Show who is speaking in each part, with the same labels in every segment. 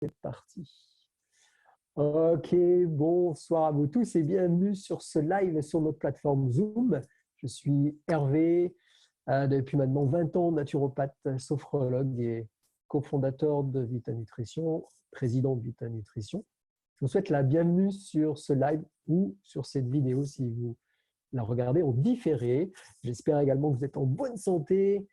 Speaker 1: C'est parti. Ok, bonsoir à vous tous et bienvenue sur ce live sur notre plateforme Zoom. Je suis Hervé, depuis maintenant 20 ans, naturopathe, sophrologue et cofondateur de Vita Nutrition, président de Vita Nutrition. Je vous souhaite la bienvenue sur ce live ou sur cette vidéo si vous la regardez en différé. J'espère également que vous êtes en bonne santé,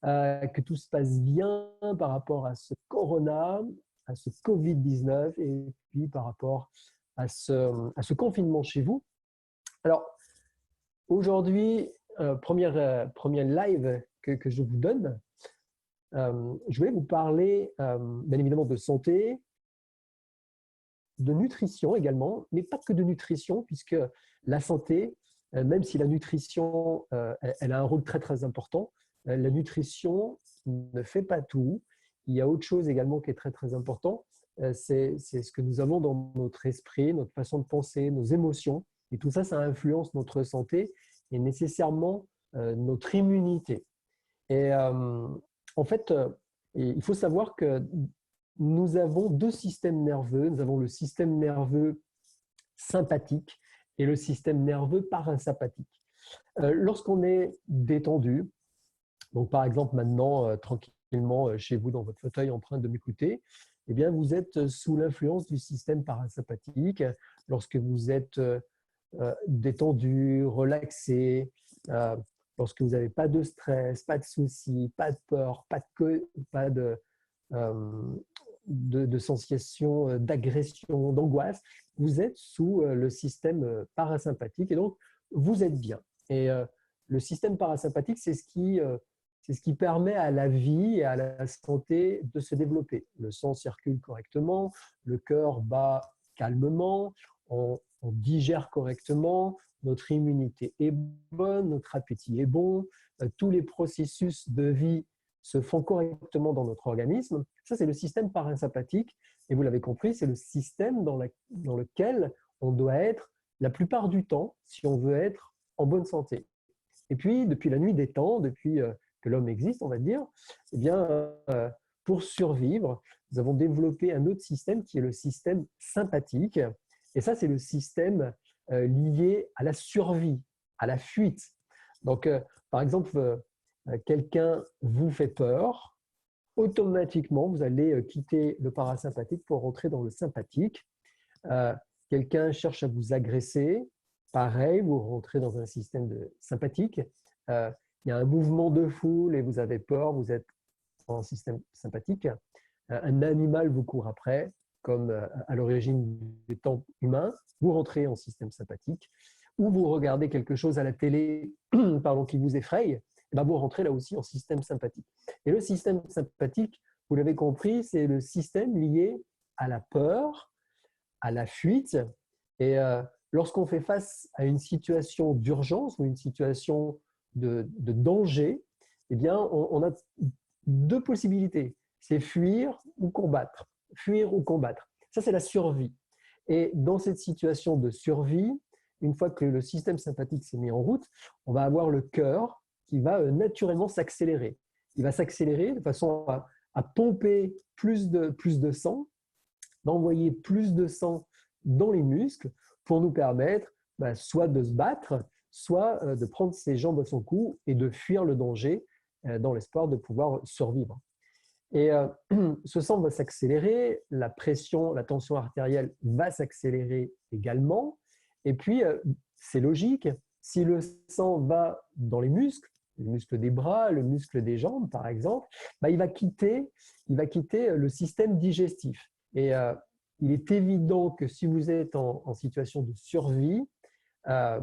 Speaker 1: que tout se passe bien par rapport à ce corona, à ce Covid-19 et puis par rapport à ce confinement chez vous. Alors, aujourd'hui, premier live que je vous donne, je voulais vous parler bien évidemment de santé, de nutrition également, mais pas que de nutrition, puisque la santé, même si la nutrition, elle a un rôle très très important, la nutrition ne fait pas tout. Il y a autre chose également qui est très très important, c'est ce que nous avons dans notre esprit, notre façon de penser, nos émotions, et tout ça, ça influence notre santé et nécessairement notre immunité. Et en fait, il faut savoir que nous avons deux systèmes nerveux. Nous avons le système nerveux sympathique et le système nerveux parasympathique. Lorsqu'on est détendu, donc par exemple maintenant, tranquillement chez vous dans votre fauteuil en train de m'écouter, eh bien, vous êtes sous l'influence du système parasympathique. Lorsque vous êtes détendu, relaxé, lorsque vous n'avez pas de stress, pas de soucis, pas de peur, pas de sensation d'agression, d'angoisse, vous êtes sous le système parasympathique et donc vous êtes bien. Et le système parasympathique, c'est ce qui permet à la vie et à la santé de se développer. Le sang circule correctement, le cœur bat calmement, on digère correctement, notre immunité est bonne, notre appétit est bon, tous les processus de vie se font correctement dans notre organisme. Ça, c'est le système parasympathique. Et vous l'avez compris, c'est le système dans lequel on doit être la plupart du temps si on veut être en bonne santé. Et puis, depuis la nuit des temps, depuis que l'homme existe, on va dire, eh bien, pour survivre, nous avons développé un autre système qui est le système sympathique. Et ça, c'est le système lié à la survie, à la fuite. Donc, par exemple, quelqu'un vous fait peur, automatiquement, vous allez quitter le parasympathique pour rentrer dans le sympathique. Quelqu'un cherche à vous agresser, pareil, vous rentrez dans un système sympathique. Il y a un mouvement de foule et vous avez peur, vous êtes en système sympathique. Un animal vous court après, comme à l'origine des temps humains, vous rentrez en système sympathique. Ou vous regardez quelque chose à la télé pardon, qui vous effraie, ben vous rentrez là aussi en système sympathique. Et le système sympathique, vous l'avez compris, c'est le système lié à la peur, à la fuite. Et lorsqu'on fait face à une situation d'urgence ou une situation de danger, eh bien, on a deux possibilités. C'est fuir ou combattre. Fuir ou combattre. Ça, c'est la survie. Et dans cette situation de survie, une fois que le système sympathique s'est mis en route, on va avoir le cœur qui va naturellement s'accélérer. Il va s'accélérer de façon à pomper plus de sang, d'envoyer plus de sang dans les muscles pour nous permettre soit de se battre, soit de prendre ses jambes à son cou et de fuir le danger dans l'espoir de pouvoir survivre. Et ce sang va s'accélérer, la pression, la tension artérielle va s'accélérer également. Et puis, c'est logique, si le sang va dans les muscles des bras, le muscle des jambes, par exemple, il va quitter le système digestif. Et il est évident que si vous êtes en situation de survie, la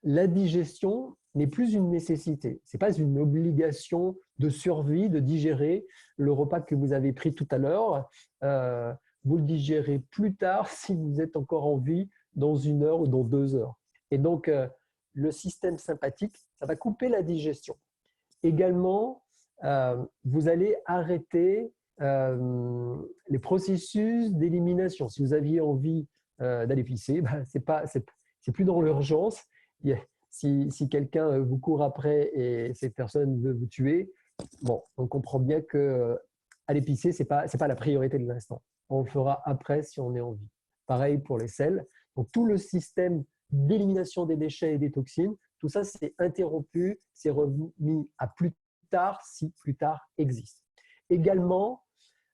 Speaker 1: digestion n'est plus une nécessité. Ce n'est pas une obligation de survie de digérer le repas que vous avez pris tout à l'heure. Vous le digérez plus tard si vous êtes encore en vie dans 1 heure ou dans 2 heures. Et donc, le système sympathique, ça va couper la digestion. Également, vous allez arrêter les processus d'élimination. Si vous aviez envie d'aller pisser, c'est plus dans l'urgence. Si quelqu'un vous court après et cette personne veut vous tuer, bon, on comprend bien que aller pisser, ce n'est pas la priorité de l'instant. On le fera après si on est en vie. Pareil pour les selles. Donc, tout le système d'élimination des déchets et des toxines, tout ça, c'est interrompu, c'est remis à plus tard si plus tard existe. Également,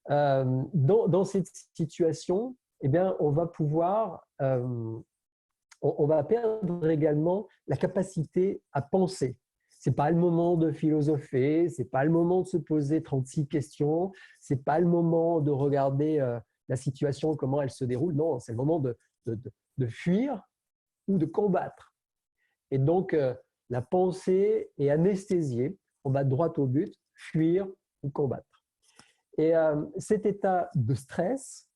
Speaker 1: dans cette situation, eh bien, on va pouvoir, on va perdre également la capacité à penser. Ce n'est pas le moment de philosopher, ce n'est pas le moment de se poser 36 questions, ce n'est pas le moment de regarder la situation, comment elle se déroule. Non, c'est le moment de fuir ou de combattre. Et donc, la pensée est anesthésiée. On va droit au but, fuir ou combattre. Et cet état de stress,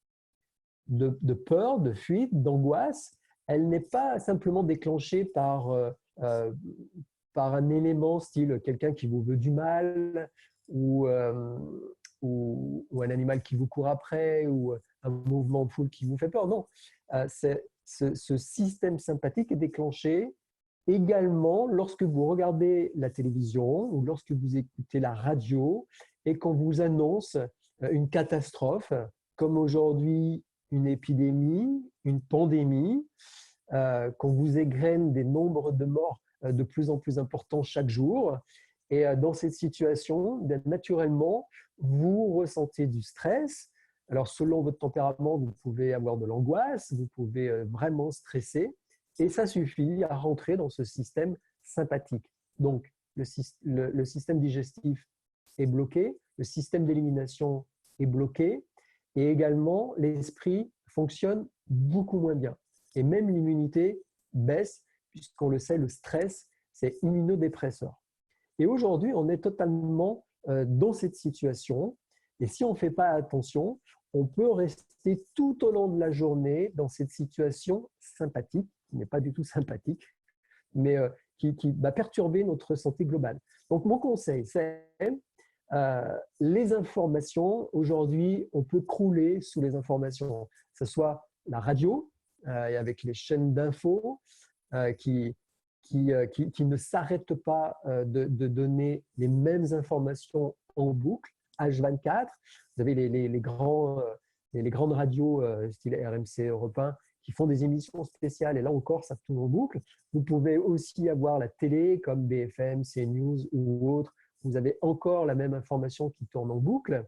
Speaker 1: de peur, de fuite, d'angoisse, elle n'est pas simplement déclenchée par un élément style quelqu'un qui vous veut du mal ou un animal qui vous court après ou un mouvement de foule qui vous fait peur. Non, ce système sympathique est déclenché également lorsque vous regardez la télévision ou lorsque vous écoutez la radio et qu'on vous annonce une catastrophe, comme aujourd'hui une épidémie, une pandémie, qu'on vous égrène des nombres de morts de plus en plus importants chaque jour. Et dans cette situation, naturellement, vous ressentez du stress. Alors, selon votre tempérament, vous pouvez avoir de l'angoisse, vous pouvez vraiment stresser, et ça suffit à rentrer dans ce système sympathique. Donc, le système digestif est bloqué, le système d'élimination est bloqué, et également, l'esprit fonctionne beaucoup moins bien. Et même l'immunité baisse, puisqu'on le sait, le stress, c'est immunodépresseur. Et aujourd'hui, on est totalement dans cette situation. Et si on ne fait pas attention, on peut rester tout au long de la journée dans cette situation sympathique, qui n'est pas du tout sympathique, mais qui va perturber notre santé globale. Donc, mon conseil, c'est les informations. Aujourd'hui, on peut crouler sous les informations, que ce soit la radio, avec les chaînes d'infos qui ne s'arrêtent pas de donner les mêmes informations en boucle, H24. Vous avez les grandes radios style RMC, Europe 1, qui font des émissions spéciales, et là encore, ça tourne en boucle. Vous pouvez aussi avoir la télé, comme BFM, CNews ou autres. Vous avez encore la même information qui tourne en boucle.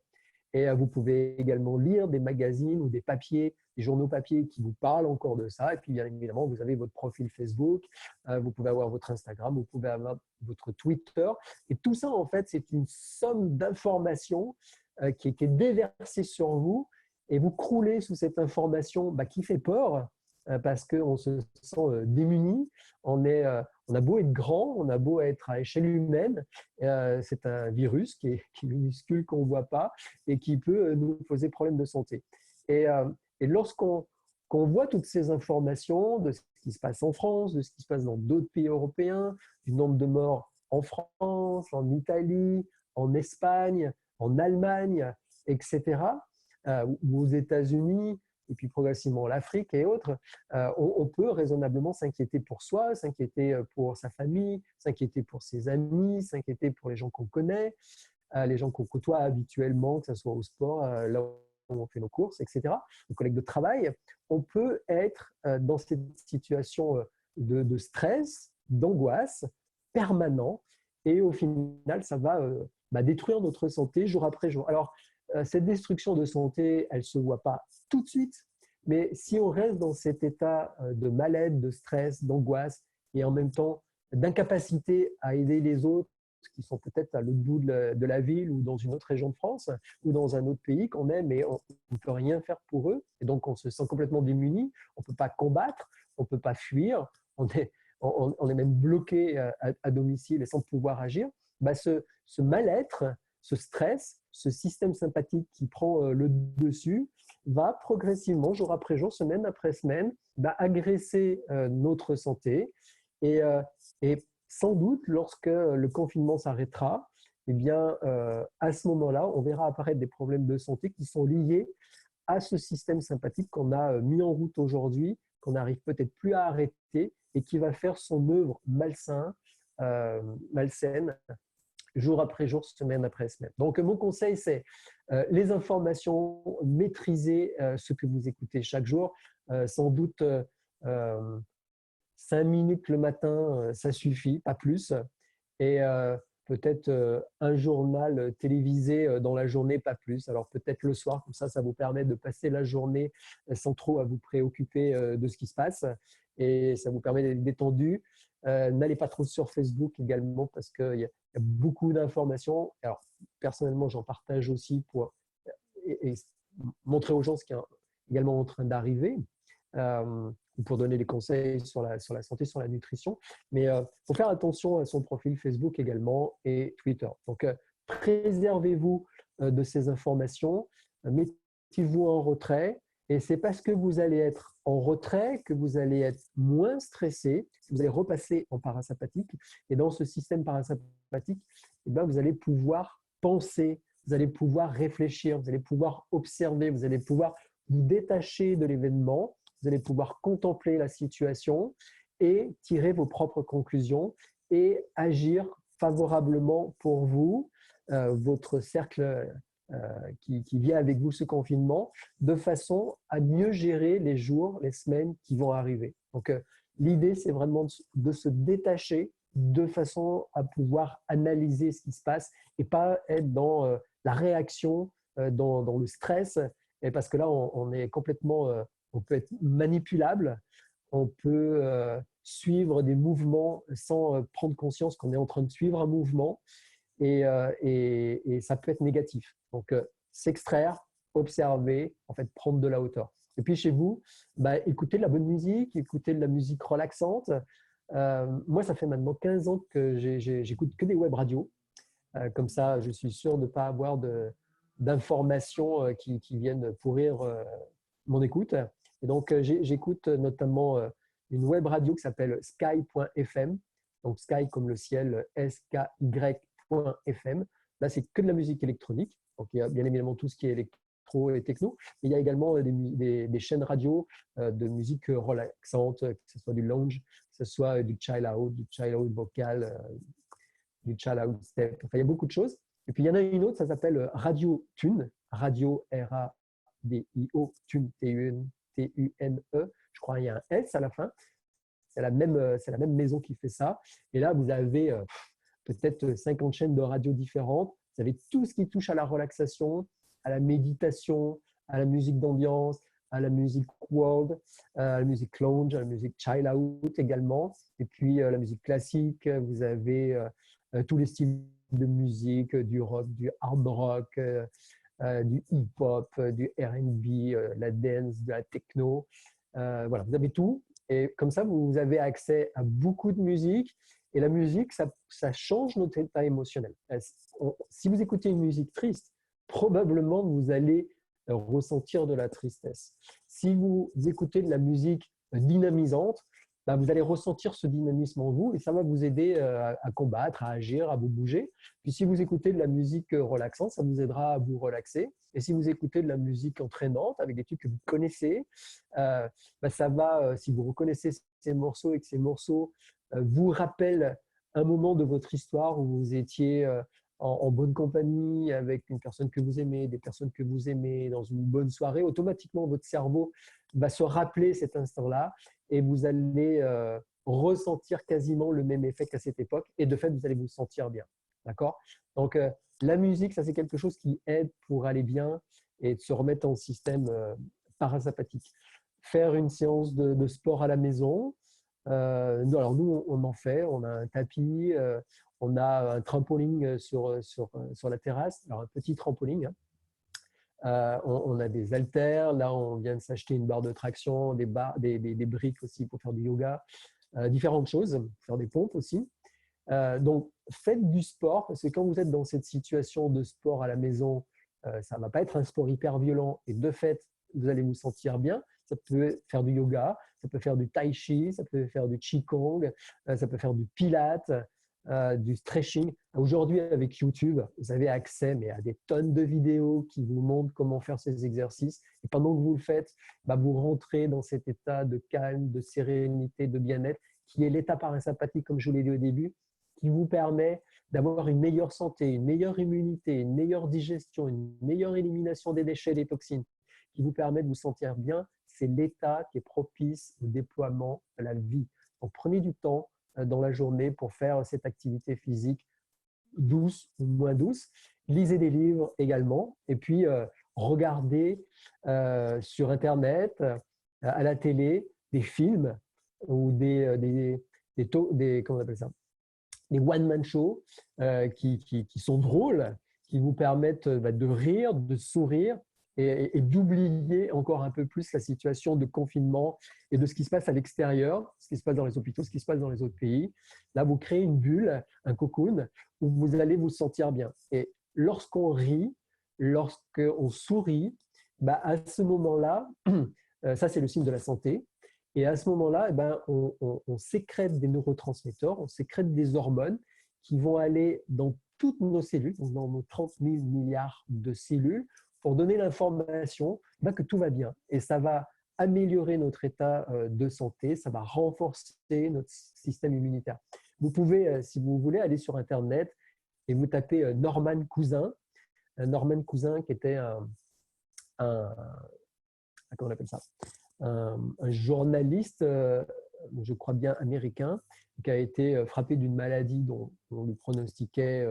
Speaker 1: Et vous pouvez également lire des magazines ou des papiers, des journaux papier qui vous parlent encore de ça. Et puis, bien évidemment, vous avez votre profil Facebook, vous pouvez avoir votre Instagram, vous pouvez avoir votre Twitter. Et tout ça, en fait, c'est une somme d'informations qui est déversée sur vous. Et vous croulez sous cette information qui fait peur parce qu'on se sent démuni. On a beau être grand, on a beau être à échelle humaine, c'est un virus qui est minuscule, qu'on ne voit pas et qui peut nous poser problème de santé. Et lorsqu'on voit toutes ces informations de ce qui se passe en France, de ce qui se passe dans d'autres pays européens, du nombre de morts en France, en Italie, en Espagne, en Allemagne, etc., ou aux États-Unis, et puis progressivement l'Afrique et autres, on peut raisonnablement s'inquiéter pour soi, s'inquiéter pour sa famille, s'inquiéter pour ses amis, s'inquiéter pour les gens qu'on connaît, les gens qu'on côtoie habituellement, que ce soit au sport, là où on fait nos courses, etc., nos collègues de travail. On peut être dans cette situation de stress, d'angoisse permanent, et au final, ça va détruire notre santé jour après jour. Alors, cette destruction de santé, elle ne se voit pas tout de suite, mais si on reste dans cet état de mal-être, de stress, d'angoisse et en même temps d'incapacité à aider les autres qui sont peut-être à l'autre bout de la ville ou dans une autre région de France ou dans un autre pays qu'on aime mais on ne peut rien faire pour eux et donc on se sent complètement démuni, on ne peut pas combattre, on ne peut pas fuir, on est même bloqué à domicile et sans pouvoir agir, ce mal-être, ce stress, ce système sympathique qui prend le dessus va progressivement, jour après jour, semaine après semaine, agresser notre santé. Et sans doute, lorsque le confinement s'arrêtera, eh bien, à ce moment-là, on verra apparaître des problèmes de santé qui sont liés à ce système sympathique qu'on a mis en route aujourd'hui, qu'on n'arrive peut-être plus à arrêter et qui va faire son œuvre malsaine jour après jour, semaine après semaine. Donc, mon conseil, c'est les informations, maîtriser ce que vous écoutez chaque jour. Sans doute 5 minutes le matin, ça suffit, pas plus. Et peut-être un journal télévisé dans la journée, pas plus. Alors peut-être le soir, comme ça vous permet de passer la journée sans trop à vous préoccuper de ce qui se passe. Et ça vous permet d'être détendu. N'allez pas trop sur Facebook également parce qu'il y a beaucoup d'informations. Alors personnellement, j'en partage aussi pour et montrer aux gens ce qui est également en train d'arriver. Pour donner des conseils sur la santé, sur la nutrition. Mais il faut faire attention à son profil Facebook également et Twitter. Donc, préservez-vous de ces informations, mettez-vous en retrait. Et c'est parce que vous allez être en retrait que vous allez être moins stressé, vous allez repasser en parasympathique. Et dans ce système parasympathique, eh bien, vous allez pouvoir penser, vous allez pouvoir réfléchir, vous allez pouvoir observer, vous allez pouvoir vous détacher de l'événement. Vous allez pouvoir contempler la situation et tirer vos propres conclusions et agir favorablement pour vous, votre cercle qui vient avec vous ce confinement, de façon à mieux gérer les jours, les semaines qui vont arriver. Donc, l'idée, c'est vraiment de se détacher de façon à pouvoir analyser ce qui se passe et pas être dans la réaction, dans le stress, et parce que là, on est complètement… on peut être manipulable, on peut suivre des mouvements sans prendre conscience qu'on est en train de suivre un mouvement et ça peut être négatif. Donc, s'extraire, observer, en fait, prendre de la hauteur. Et puis chez vous, écoutez de la bonne musique, écoutez de la musique relaxante. Moi, ça fait maintenant 15 ans que j'écoute que des web radios. Comme ça, je suis sûr de ne pas avoir d'informations qui viennent pourrir mon écoute. Et donc, j'écoute notamment une web radio qui s'appelle sky.fm. Donc, sky comme le ciel, SKY.fm. Là, c'est que de la musique électronique. Donc, il y a bien évidemment tout ce qui est électro et techno. Mais il y a également des chaînes radio de musique relaxante, que ce soit du lounge, que ce soit du chill out vocal, du chill out step. Enfin, il y a beaucoup de choses. Et puis, il y en a une autre, ça s'appelle Radio Tune. Radio RADIO, Tune, T-U-N-E. Je crois qu'il y a un S à la fin. C'est la même maison qui fait ça. Et là, vous avez peut-être 50 chaînes de radio différentes. Vous avez tout ce qui touche à la relaxation, à la méditation, à la musique d'ambiance, à la musique world, à la musique lounge, à la musique chill out également. Et puis, la musique classique, vous avez tous les styles de musique, du rock, du hard rock, du hip-hop, du R&B, la dance, de la techno. Voilà, vous avez tout. Et comme ça, vous avez accès à beaucoup de musique. Et la musique, ça change notre état émotionnel. Si vous écoutez une musique triste, probablement vous allez ressentir de la tristesse. Si vous écoutez de la musique dynamisante, vous allez ressentir ce dynamisme en vous et ça va vous aider à combattre, à agir, à vous bouger. Puis si vous écoutez de la musique relaxante, ça vous aidera à vous relaxer. Et si vous écoutez de la musique entraînante avec des trucs que vous connaissez, ça va, si vous reconnaissez ces morceaux et que ces morceaux vous rappellent un moment de votre histoire où vous étiez en bonne compagnie avec une personne que vous aimez, des personnes que vous aimez, dans une bonne soirée, automatiquement votre cerveau va se rappeler cet instant-là et vous allez ressentir quasiment le même effet qu'à cette époque et de fait, vous allez vous sentir bien. D'accord ? Donc, la musique, ça c'est quelque chose qui aide pour aller bien et de se remettre en système parasympathique. Faire une séance de sport à la maison. Alors nous, on en fait, on a un tapis, on a un trampoline sur la terrasse, alors un petit trampoline. On a des haltères, là on vient de s'acheter une barre de traction, des briques aussi pour faire du yoga, différentes choses, faire des pompes aussi. Donc faites du sport, parce que quand vous êtes dans cette situation de sport à la maison, ça ne va pas être un sport hyper violent et de fait, vous allez vous sentir bien. Ça peut faire du yoga, ça peut faire du tai chi, ça peut faire du qigong, ça peut faire du pilates, du stretching. Aujourd'hui, avec YouTube, vous avez accès à des tonnes de vidéos qui vous montrent comment faire ces exercices. Et pendant que vous le faites, vous rentrez dans cet état de calme, de sérénité, de bien-être, qui est l'état parasympathique, comme je vous l'ai dit au début, qui vous permet d'avoir une meilleure santé, une meilleure immunité, une meilleure digestion, une meilleure élimination des déchets et des toxines, qui vous permet de vous sentir bien, c'est l'état qui est propice au déploiement de la vie. Donc, prenez du temps dans la journée pour faire cette activité physique douce ou moins douce. Lisez des livres également. Et puis, regardez sur Internet, à la télé, des films ou comment on appelle ça, des one-man shows qui sont drôles, qui vous permettent de rire, de sourire et d'oublier encore un peu plus la situation de confinement et de ce qui se passe à l'extérieur, ce qui se passe dans les hôpitaux, ce qui se passe dans les autres pays. Là, vous créez une bulle, un cocoon, où vous allez vous sentir bien. Et lorsqu'on rit, lorsqu'on sourit, à ce moment-là, ça c'est le signe de la santé. Et à ce moment-là, on sécrète des neurotransmetteurs, on sécrète des hormones qui vont aller dans toutes nos cellules, dans nos 30 000 milliards de cellules, pour donner l'information que tout va bien. Et ça va améliorer notre état de santé, ça va renforcer notre système immunitaire. Vous pouvez, si vous voulez, aller sur Internet et vous tapez Norman Cousin. Norman Cousin qui était comment on appelle ça, un journaliste, je crois bien américain, qui a été frappé d'une maladie dont on lui pronostiquait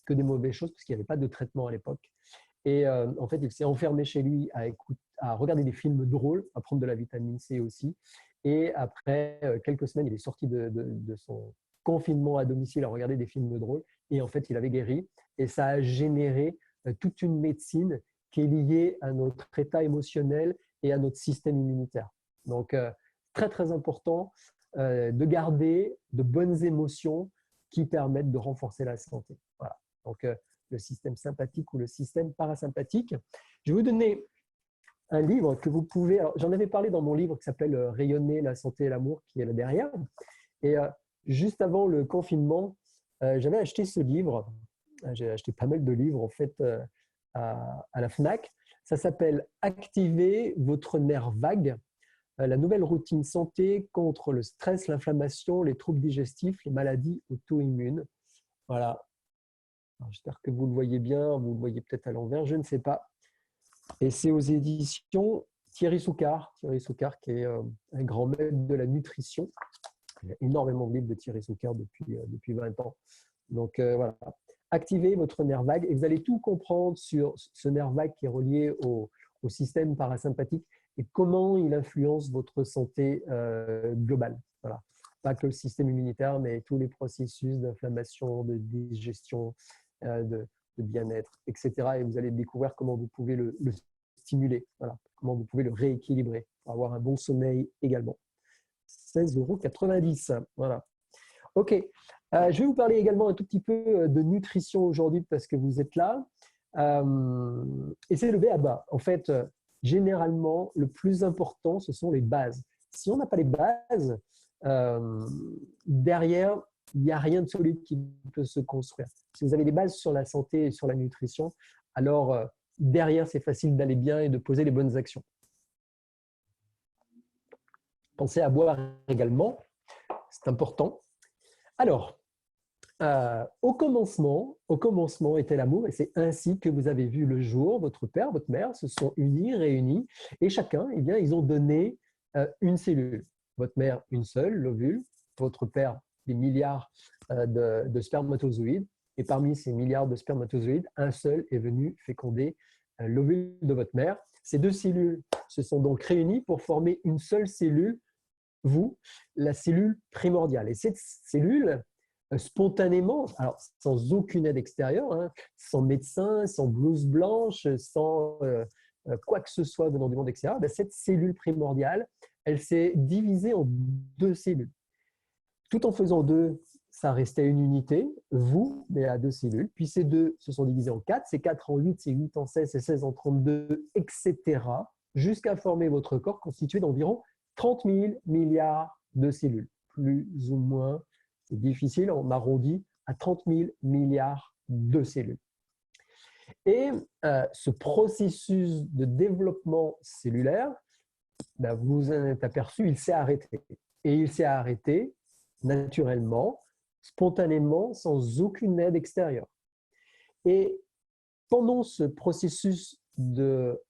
Speaker 1: que des mauvaises choses, parce qu'il n'y avait pas de traitement à l'époque. Et en fait, il s'est enfermé chez lui à regarder des films drôles, à prendre de la vitamine C aussi. Et après quelques semaines, il est sorti de son confinement à domicile à regarder des films drôles. Et en fait, il avait guéri. Et ça a généré toute une médecine qui est liée à notre état émotionnel et à notre système immunitaire. Donc, très, très important de garder de bonnes émotions qui permettent de renforcer la santé. Voilà. Donc, le système sympathique ou le système parasympathique. Je vais vous donner un livre que vous pouvez… J'en avais parlé dans mon livre qui s'appelle « Rayonner la santé et l'amour » qui est là derrière. Et juste avant le confinement, j'avais acheté ce livre. J'ai acheté pas mal de livres en fait à la FNAC. Ça s'appelle « Activer votre nerf vague, la nouvelle routine santé contre le stress, l'inflammation, les troubles digestifs, les maladies auto-immunes ». Voilà. J'espère que vous le voyez bien, vous le voyez peut-être à l'envers, je ne sais pas. Et c'est aux éditions Thierry Souccard. Thierry Souccard qui est un grand maître de la nutrition. Il y a énormément de livres de Thierry Souccard depuis 20 ans. Donc voilà. Activez votre nerf vague et vous allez tout comprendre sur ce nerf vague qui est relié au système parasympathique et comment il influence votre santé globale. Voilà. Pas que le système immunitaire, mais tous les processus d'inflammation, de digestion, de bien-être, etc. Et vous allez découvrir comment vous pouvez le stimuler, voilà. Comment vous pouvez le rééquilibrer pour avoir un bon sommeil également. 16,90 €. Voilà. OK. Je vais vous parler également un tout petit peu de nutrition aujourd'hui parce que vous êtes là. Et c'est le b.a.-ba. En fait, généralement, le plus important, ce sont les bases. Si on n'a pas les bases, derrière, il n'y a rien de solide qui peut se construire. Si vous avez des bases sur la santé et sur la nutrition, alors derrière, c'est facile d'aller bien et de poser les bonnes actions. Pensez à boire également, c'est important. Alors, au commencement était l'amour et c'est ainsi que vous avez vu le jour. Votre père, votre mère se sont unis, réunis et chacun, eh bien, ils ont donné une cellule. Votre mère, une seule, l'ovule. Votre père, des milliards de spermatozoïdes. Et parmi ces milliards de spermatozoïdes, un seul est venu féconder l'ovule de votre mère. Ces deux cellules se sont donc réunies pour former une seule cellule, vous, la cellule primordiale. Et cette cellule, spontanément, alors sans aucune aide extérieure, hein, sans médecin, sans blouse blanche, sans quoi que ce soit venant du monde extérieur, cette cellule primordiale, elle s'est divisée en deux cellules. Tout en faisant deux, ça restait une unité, vous, mais à deux cellules. Puis ces deux se sont divisés en quatre, c'est 4 en 8, c'est 8 en 16, c'est 16 en 32, etc. jusqu'à former votre corps constitué d'environ 30 000 milliards de cellules. Plus ou moins, c'est difficile, on arrondit à 30 000 milliards de cellules. Et ce processus de développement cellulaire, vous en êtes aperçu, il s'est arrêté. Et il s'est arrêté naturellement spontanément, sans aucune aide extérieure. Et pendant ce processus de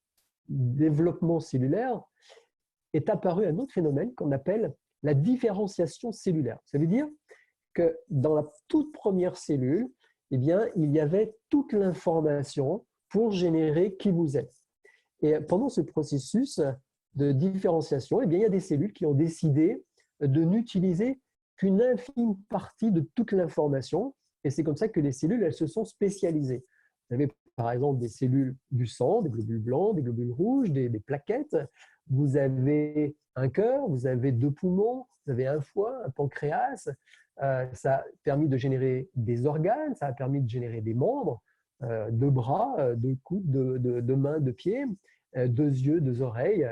Speaker 1: développement cellulaire, est apparu un autre phénomène qu'on appelle la différenciation cellulaire. Ça veut dire que dans la toute première cellule, eh bien, il y avait toute l'information pour générer qui vous êtes. Et pendant ce processus de différenciation, eh bien, il y a des cellules qui ont décidé de n'utiliser qu'une infime partie de toute l'information. Et c'est comme ça que les cellules, elles se sont spécialisées. Vous avez par exemple des cellules du sang, des globules blancs, des globules rouges, des plaquettes. Vous avez un cœur, vous avez 2 poumons, vous avez un foie, un pancréas. Ça a permis de générer des organes, ça a permis de générer des membres, 2 bras, 2 coudes, 2 mains, 2 pieds, 2 yeux, 2 oreilles,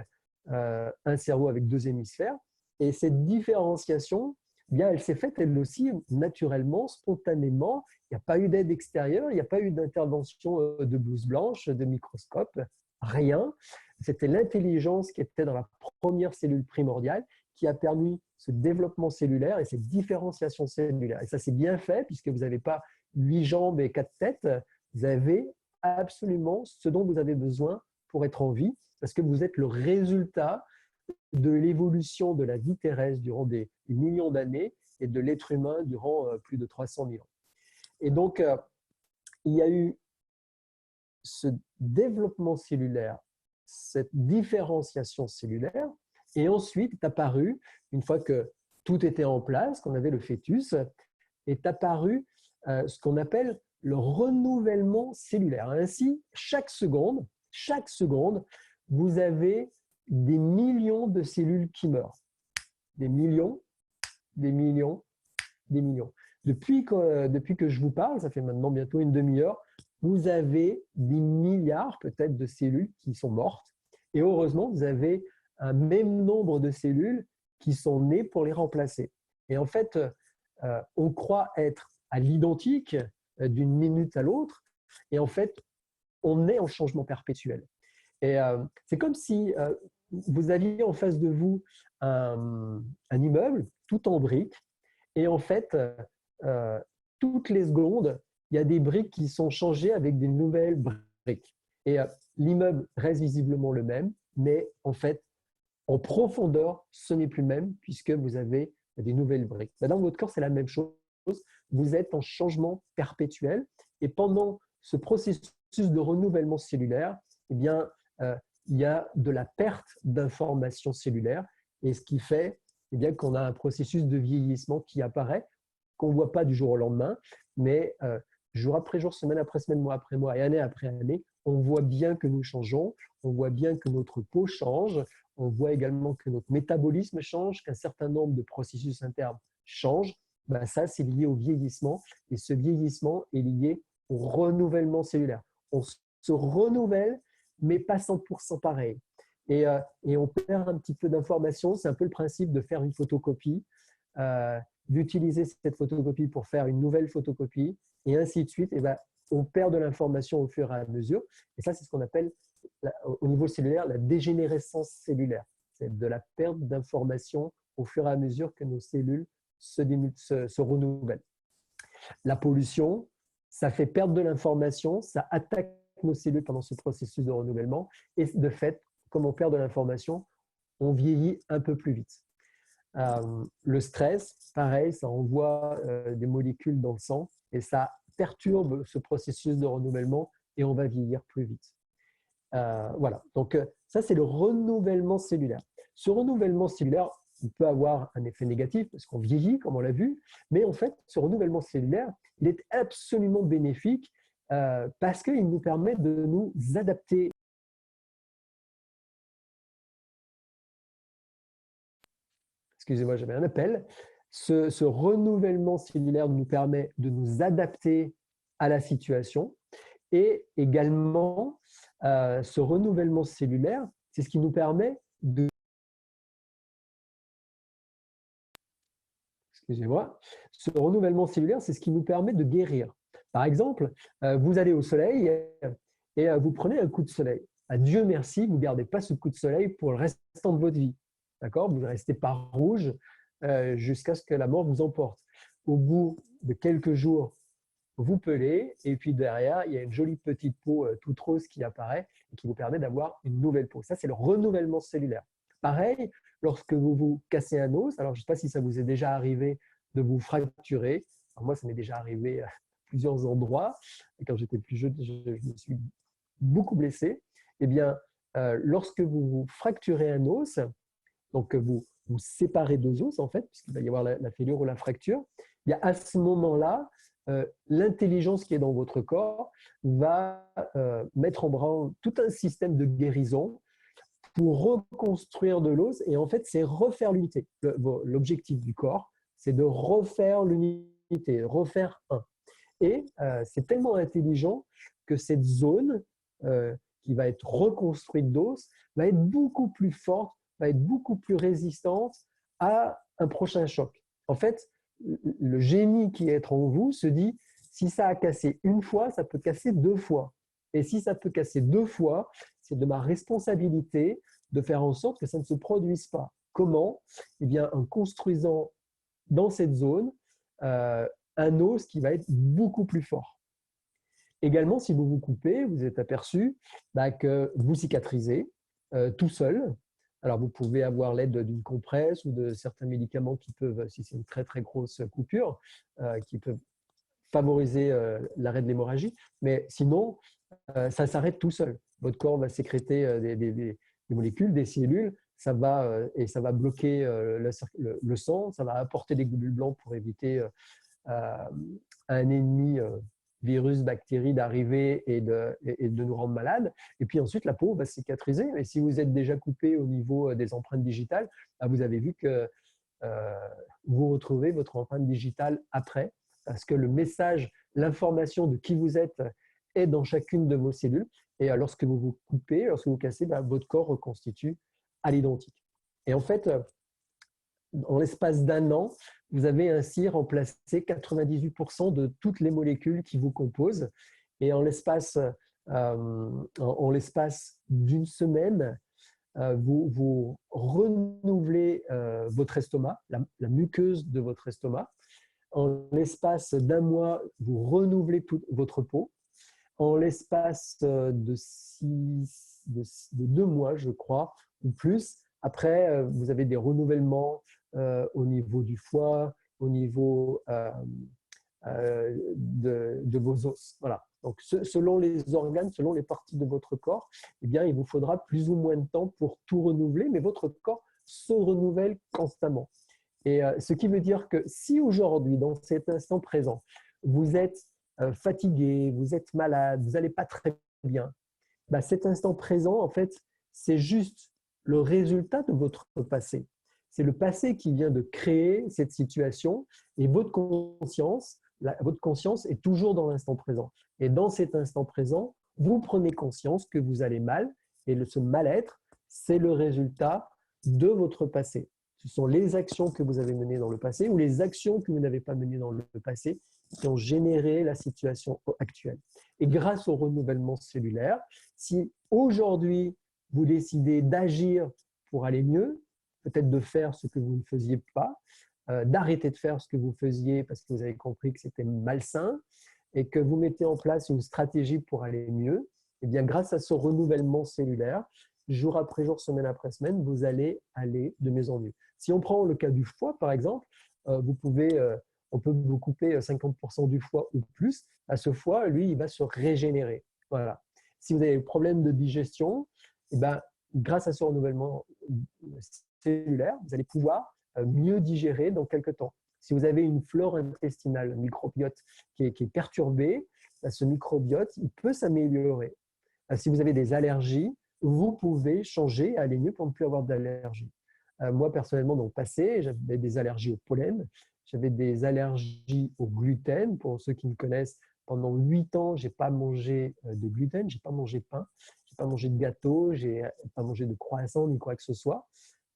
Speaker 1: un cerveau avec 2 hémisphères. Et cette différenciation, eh bien, elle s'est faite elle aussi naturellement, spontanément. Il n'y a pas eu d'aide extérieure, il n'y a pas eu d'intervention de blouse blanche, de microscope, rien. C'était l'intelligence qui était dans la première cellule primordiale qui a permis ce développement cellulaire et cette différenciation cellulaire. Et ça, c'est bien fait puisque vous n'avez pas 8 jambes et 4 têtes. Vous avez absolument ce dont vous avez besoin pour être en vie parce que vous êtes le résultat de l'évolution de la vie terrestre durant des millions d'années et de l'être humain durant plus de 300 000 ans. Et donc, il y a eu ce développement cellulaire, cette différenciation cellulaire, et ensuite est apparu, une fois que tout était en place, qu'on avait le fœtus, est apparu ce qu'on appelle le renouvellement cellulaire. Ainsi, chaque seconde, vous avez des millions de cellules qui meurent. Des millions, des millions, des millions. Depuis que je vous parle, ça fait maintenant bientôt une demi-heure, vous avez des milliards peut-être de cellules qui sont mortes. Et heureusement, vous avez un même nombre de cellules qui sont nées pour les remplacer. Et en fait, on croit être à l'identique d'une minute à l'autre. Et en fait, on est en changement perpétuel. Et c'est comme si vous aviez en face de vous un immeuble tout en briques. Et en fait, toutes les secondes, il y a des briques qui sont changées avec des nouvelles briques. Et l'immeuble reste visiblement le même, mais en fait, en profondeur, ce n'est plus le même puisque vous avez des nouvelles briques. Dans votre corps, c'est la même chose. Vous êtes en changement perpétuel. Et pendant ce processus de renouvellement cellulaire, eh bien, il y a de la perte d'informations cellulaires. Et ce qui fait eh bien, qu'on a un processus de vieillissement qui apparaît, qu'on ne voit pas du jour au lendemain, mais jour après jour, semaine après semaine, mois après mois et année après année, on voit bien que nous changeons, on voit bien que notre peau change, on voit également que notre métabolisme change, qu'un certain nombre de processus internes changent. Ben ça, c'est lié au vieillissement et ce vieillissement est lié au renouvellement cellulaire. On se renouvelle, mais pas 100% pareil. Et on perd un petit peu d'informations. C'est un peu le principe de faire une photocopie, d'utiliser cette photocopie pour faire une nouvelle photocopie, et ainsi de suite. Et ben, on perd de l'information au fur et à mesure. Et ça, c'est ce qu'on appelle, au niveau cellulaire, la dégénérescence cellulaire. C'est de la perte d'information au fur et à mesure que nos cellules se renouvellent. La pollution, ça fait perdre de l'information, ça attaque nos cellules pendant ce processus de renouvellement. Et de fait, comme on perd de l'information, on vieillit un peu plus vite. Le stress, pareil, ça envoie des molécules dans le sang et ça perturbe ce processus de renouvellement et on va vieillir plus vite. Voilà, donc ça c'est le renouvellement cellulaire. Ce renouvellement cellulaire, il peut avoir un effet négatif parce qu'on vieillit, comme on l'a vu, mais en fait, ce renouvellement cellulaire, il est absolument bénéfique parce qu'il nous permet de nous adapter. Excusez-moi, j'avais un appel. Ce renouvellement cellulaire nous permet de nous adapter à la situation et également, ce renouvellement cellulaire, c'est ce qui nous permet de… Excusez-moi. Ce renouvellement cellulaire, c'est ce qui nous permet de guérir. Par exemple, vous allez au soleil et vous prenez un coup de soleil. À Dieu merci, vous ne gardez pas ce coup de soleil pour le restant de votre vie. D'accord ? Vous ne restez pas rouge jusqu'à ce que la mort vous emporte. au bout de quelques jours, vous pelez, et puis derrière, il y a une jolie petite peau toute rose qui apparaît et qui vous permet d'avoir une nouvelle peau. Ça, c'est le renouvellement cellulaire. Pareil, lorsque vous vous cassez un os, alors je ne sais pas si ça vous est déjà arrivé de vous fracturer. Alors moi, ça m'est déjà arrivé à plusieurs endroits. Et quand j'étais plus jeune, je me suis beaucoup blessé. Eh bien, lorsque vous vous fracturez un os, donc vous séparez deux os, en fait, puisqu'il va y avoir la fêlure ou la fracture, il y a à ce moment-là, l'intelligence qui est dans votre corps va mettre en branle tout un système de guérison pour reconstruire de l'os. Et en fait, c'est refaire l'unité. L'objectif du corps, c'est de refaire l'unité, refaire un. Et c'est tellement intelligent que cette zone qui va être reconstruite d'os va être beaucoup plus forte, va être beaucoup plus résistante à un prochain choc. En fait, le génie qui est en vous se dit, si ça a cassé une fois, ça peut casser deux fois. Et si ça peut casser deux fois, c'est de ma responsabilité de faire en sorte que ça ne se produise pas. Comment? Eh bien, en construisant dans cette zone un os qui va être beaucoup plus fort. Également, si vous vous coupez, vous êtes aperçu que vous cicatrisez tout seul. Alors, vous pouvez avoir l'aide d'une compresse ou de certains médicaments qui peuvent, si c'est une très très grosse coupure, qui peuvent favoriser l'arrêt de l'hémorragie. Mais sinon, ça s'arrête tout seul. Votre corps va sécréter des molécules, des cellules, ça va bloquer le sang, ça va apporter des globules blancs pour éviter un ennemi virus, bactérie d'arriver et de nous rendre malades. Et puis ensuite, la peau va cicatriser. Et si vous êtes déjà coupé au niveau des empreintes digitales, vous avez vu que vous retrouvez votre empreinte digitale après, parce que le message, l'information de qui vous êtes est dans chacune de vos cellules. Et lorsque vous vous coupez, lorsque vous cassez, votre corps reconstitue à l'identique. Et en fait, en l'espace d'un an, vous avez ainsi remplacé 98% de toutes les molécules qui vous composent. Et en l'espace d'une semaine, vous renouvelez votre estomac, la muqueuse de votre estomac. En l'espace d'un mois, vous renouvelez toute votre peau. En l'espace de 2 mois, je crois, ou plus, après, vous avez des renouvellements au niveau du foie, au niveau de vos os. Voilà. Donc, selon les organes, selon les parties de votre corps, eh bien, il vous faudra plus ou moins de temps pour tout renouveler, mais votre corps se renouvelle constamment. Et ce qui veut dire que si aujourd'hui, dans cet instant présent, vous êtes fatigué, vous êtes malade, vous n'allez pas très bien, cet instant présent, en fait, c'est juste le résultat de votre passé. C'est le passé qui vient de créer cette situation et votre conscience est toujours dans l'instant présent. Et dans cet instant présent, vous prenez conscience que vous allez mal et ce mal-être, c'est le résultat de votre passé. Ce sont les actions que vous avez menées dans le passé ou les actions que vous n'avez pas menées dans le passé qui ont généré la situation actuelle. Et grâce au renouvellement cellulaire, si aujourd'hui vous décidez d'agir pour aller mieux, peut-être de faire ce que vous ne faisiez pas, d'arrêter de faire ce que vous faisiez parce que vous avez compris que c'était malsain et que vous mettez en place une stratégie pour aller mieux, eh bien, grâce à ce renouvellement cellulaire, jour après jour, semaine après semaine, vous allez aller de mieux en mieux. Si on prend le cas du foie, par exemple, on peut vous couper 50% du foie ou plus. À ce foie, lui, il va se régénérer. Voilà. Si vous avez des problèmes de digestion, eh bien, grâce à ce renouvellement cellulaire, vous allez pouvoir mieux digérer dans quelques temps. Si vous avez une flore intestinale, un microbiote qui est perturbé, ce microbiote, il peut s'améliorer. Si vous avez des allergies, vous pouvez changer, aller mieux pour ne plus avoir d'allergies. Moi, personnellement, dans le passé, j'avais des allergies au pollen, j'avais des allergies au gluten. Pour ceux qui me connaissent, pendant 8 ans, je n'ai pas mangé de gluten, je n'ai pas mangé de pain, je n'ai pas mangé de gâteau, je n'ai pas mangé de croissant ni quoi que ce soit.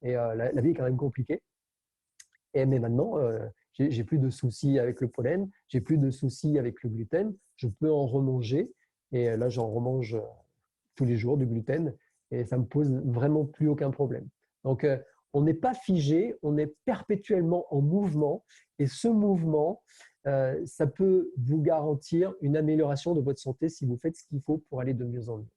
Speaker 1: Et la vie est quand même compliquée. Mais maintenant, j'ai plus de soucis avec le pollen, j'ai plus de soucis avec le gluten, je peux en remanger. Et là, j'en remange tous les jours du gluten et ça me pose vraiment plus aucun problème. Donc, on n'est pas figé, on est perpétuellement en mouvement. Et ce mouvement, ça peut vous garantir une amélioration de votre santé si vous faites ce qu'il faut pour aller de mieux en mieux.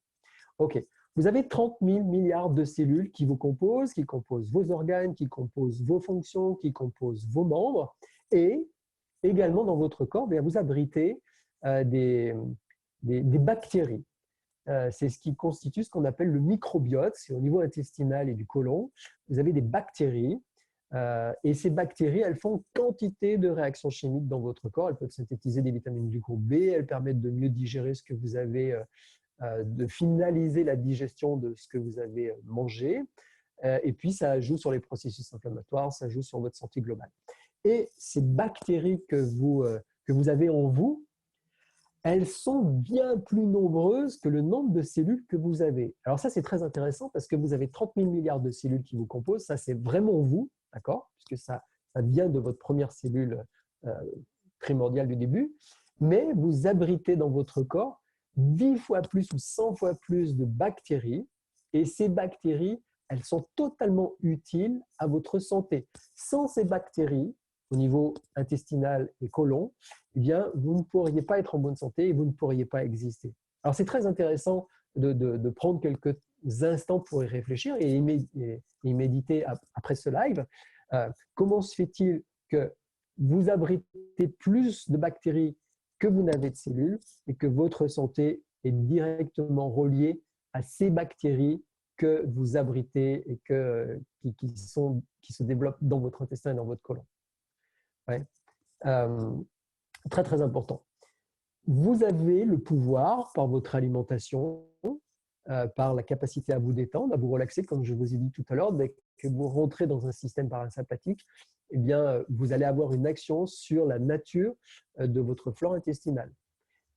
Speaker 1: OK. Vous avez 30 000 milliards de cellules qui vous composent, qui composent vos organes, qui composent vos fonctions, qui composent vos membres. Et également dans votre corps, vous abritez des bactéries. C'est ce qui constitue ce qu'on appelle le microbiote. C'est au niveau intestinal et du côlon. Vous avez des bactéries. Et ces bactéries, elles font quantité de réactions chimiques dans votre corps. Elles peuvent synthétiser des vitamines du groupe B. Elles permettent de mieux digérer ce que vous avez, de finaliser la digestion de ce que vous avez mangé. Et puis, ça joue sur les processus inflammatoires, ça joue sur votre santé globale. Et ces bactéries que vous avez en vous, elles sont bien plus nombreuses que le nombre de cellules que vous avez. Alors ça, c'est très intéressant parce que vous avez 30 000 milliards de cellules qui vous composent. Ça, c'est vraiment vous, d'accord? Puisque ça vient de votre première cellule primordiale du début. Mais vous abritez dans votre corps 10 fois plus ou 100 fois plus de bactéries. Et ces bactéries, elles sont totalement utiles à votre santé. Sans ces bactéries, au niveau intestinal et côlon, eh bien, vous ne pourriez pas être en bonne santé et vous ne pourriez pas exister. Alors, c'est très intéressant de prendre quelques instants pour y réfléchir et y méditer après ce live. Comment se fait-il que vous abritez plus de bactéries que vous n'avez de cellules et que votre santé est directement reliée à ces bactéries que vous abritez et qui se développent dans votre intestin et dans votre côlon? Ouais. Très, très important. Vous avez le pouvoir, par votre alimentation, par la capacité à vous détendre, à vous relaxer, comme je vous ai dit tout à l'heure, dès que vous rentrez dans un système parasympathique, eh bien, vous allez avoir une action sur la nature de votre flore intestinale.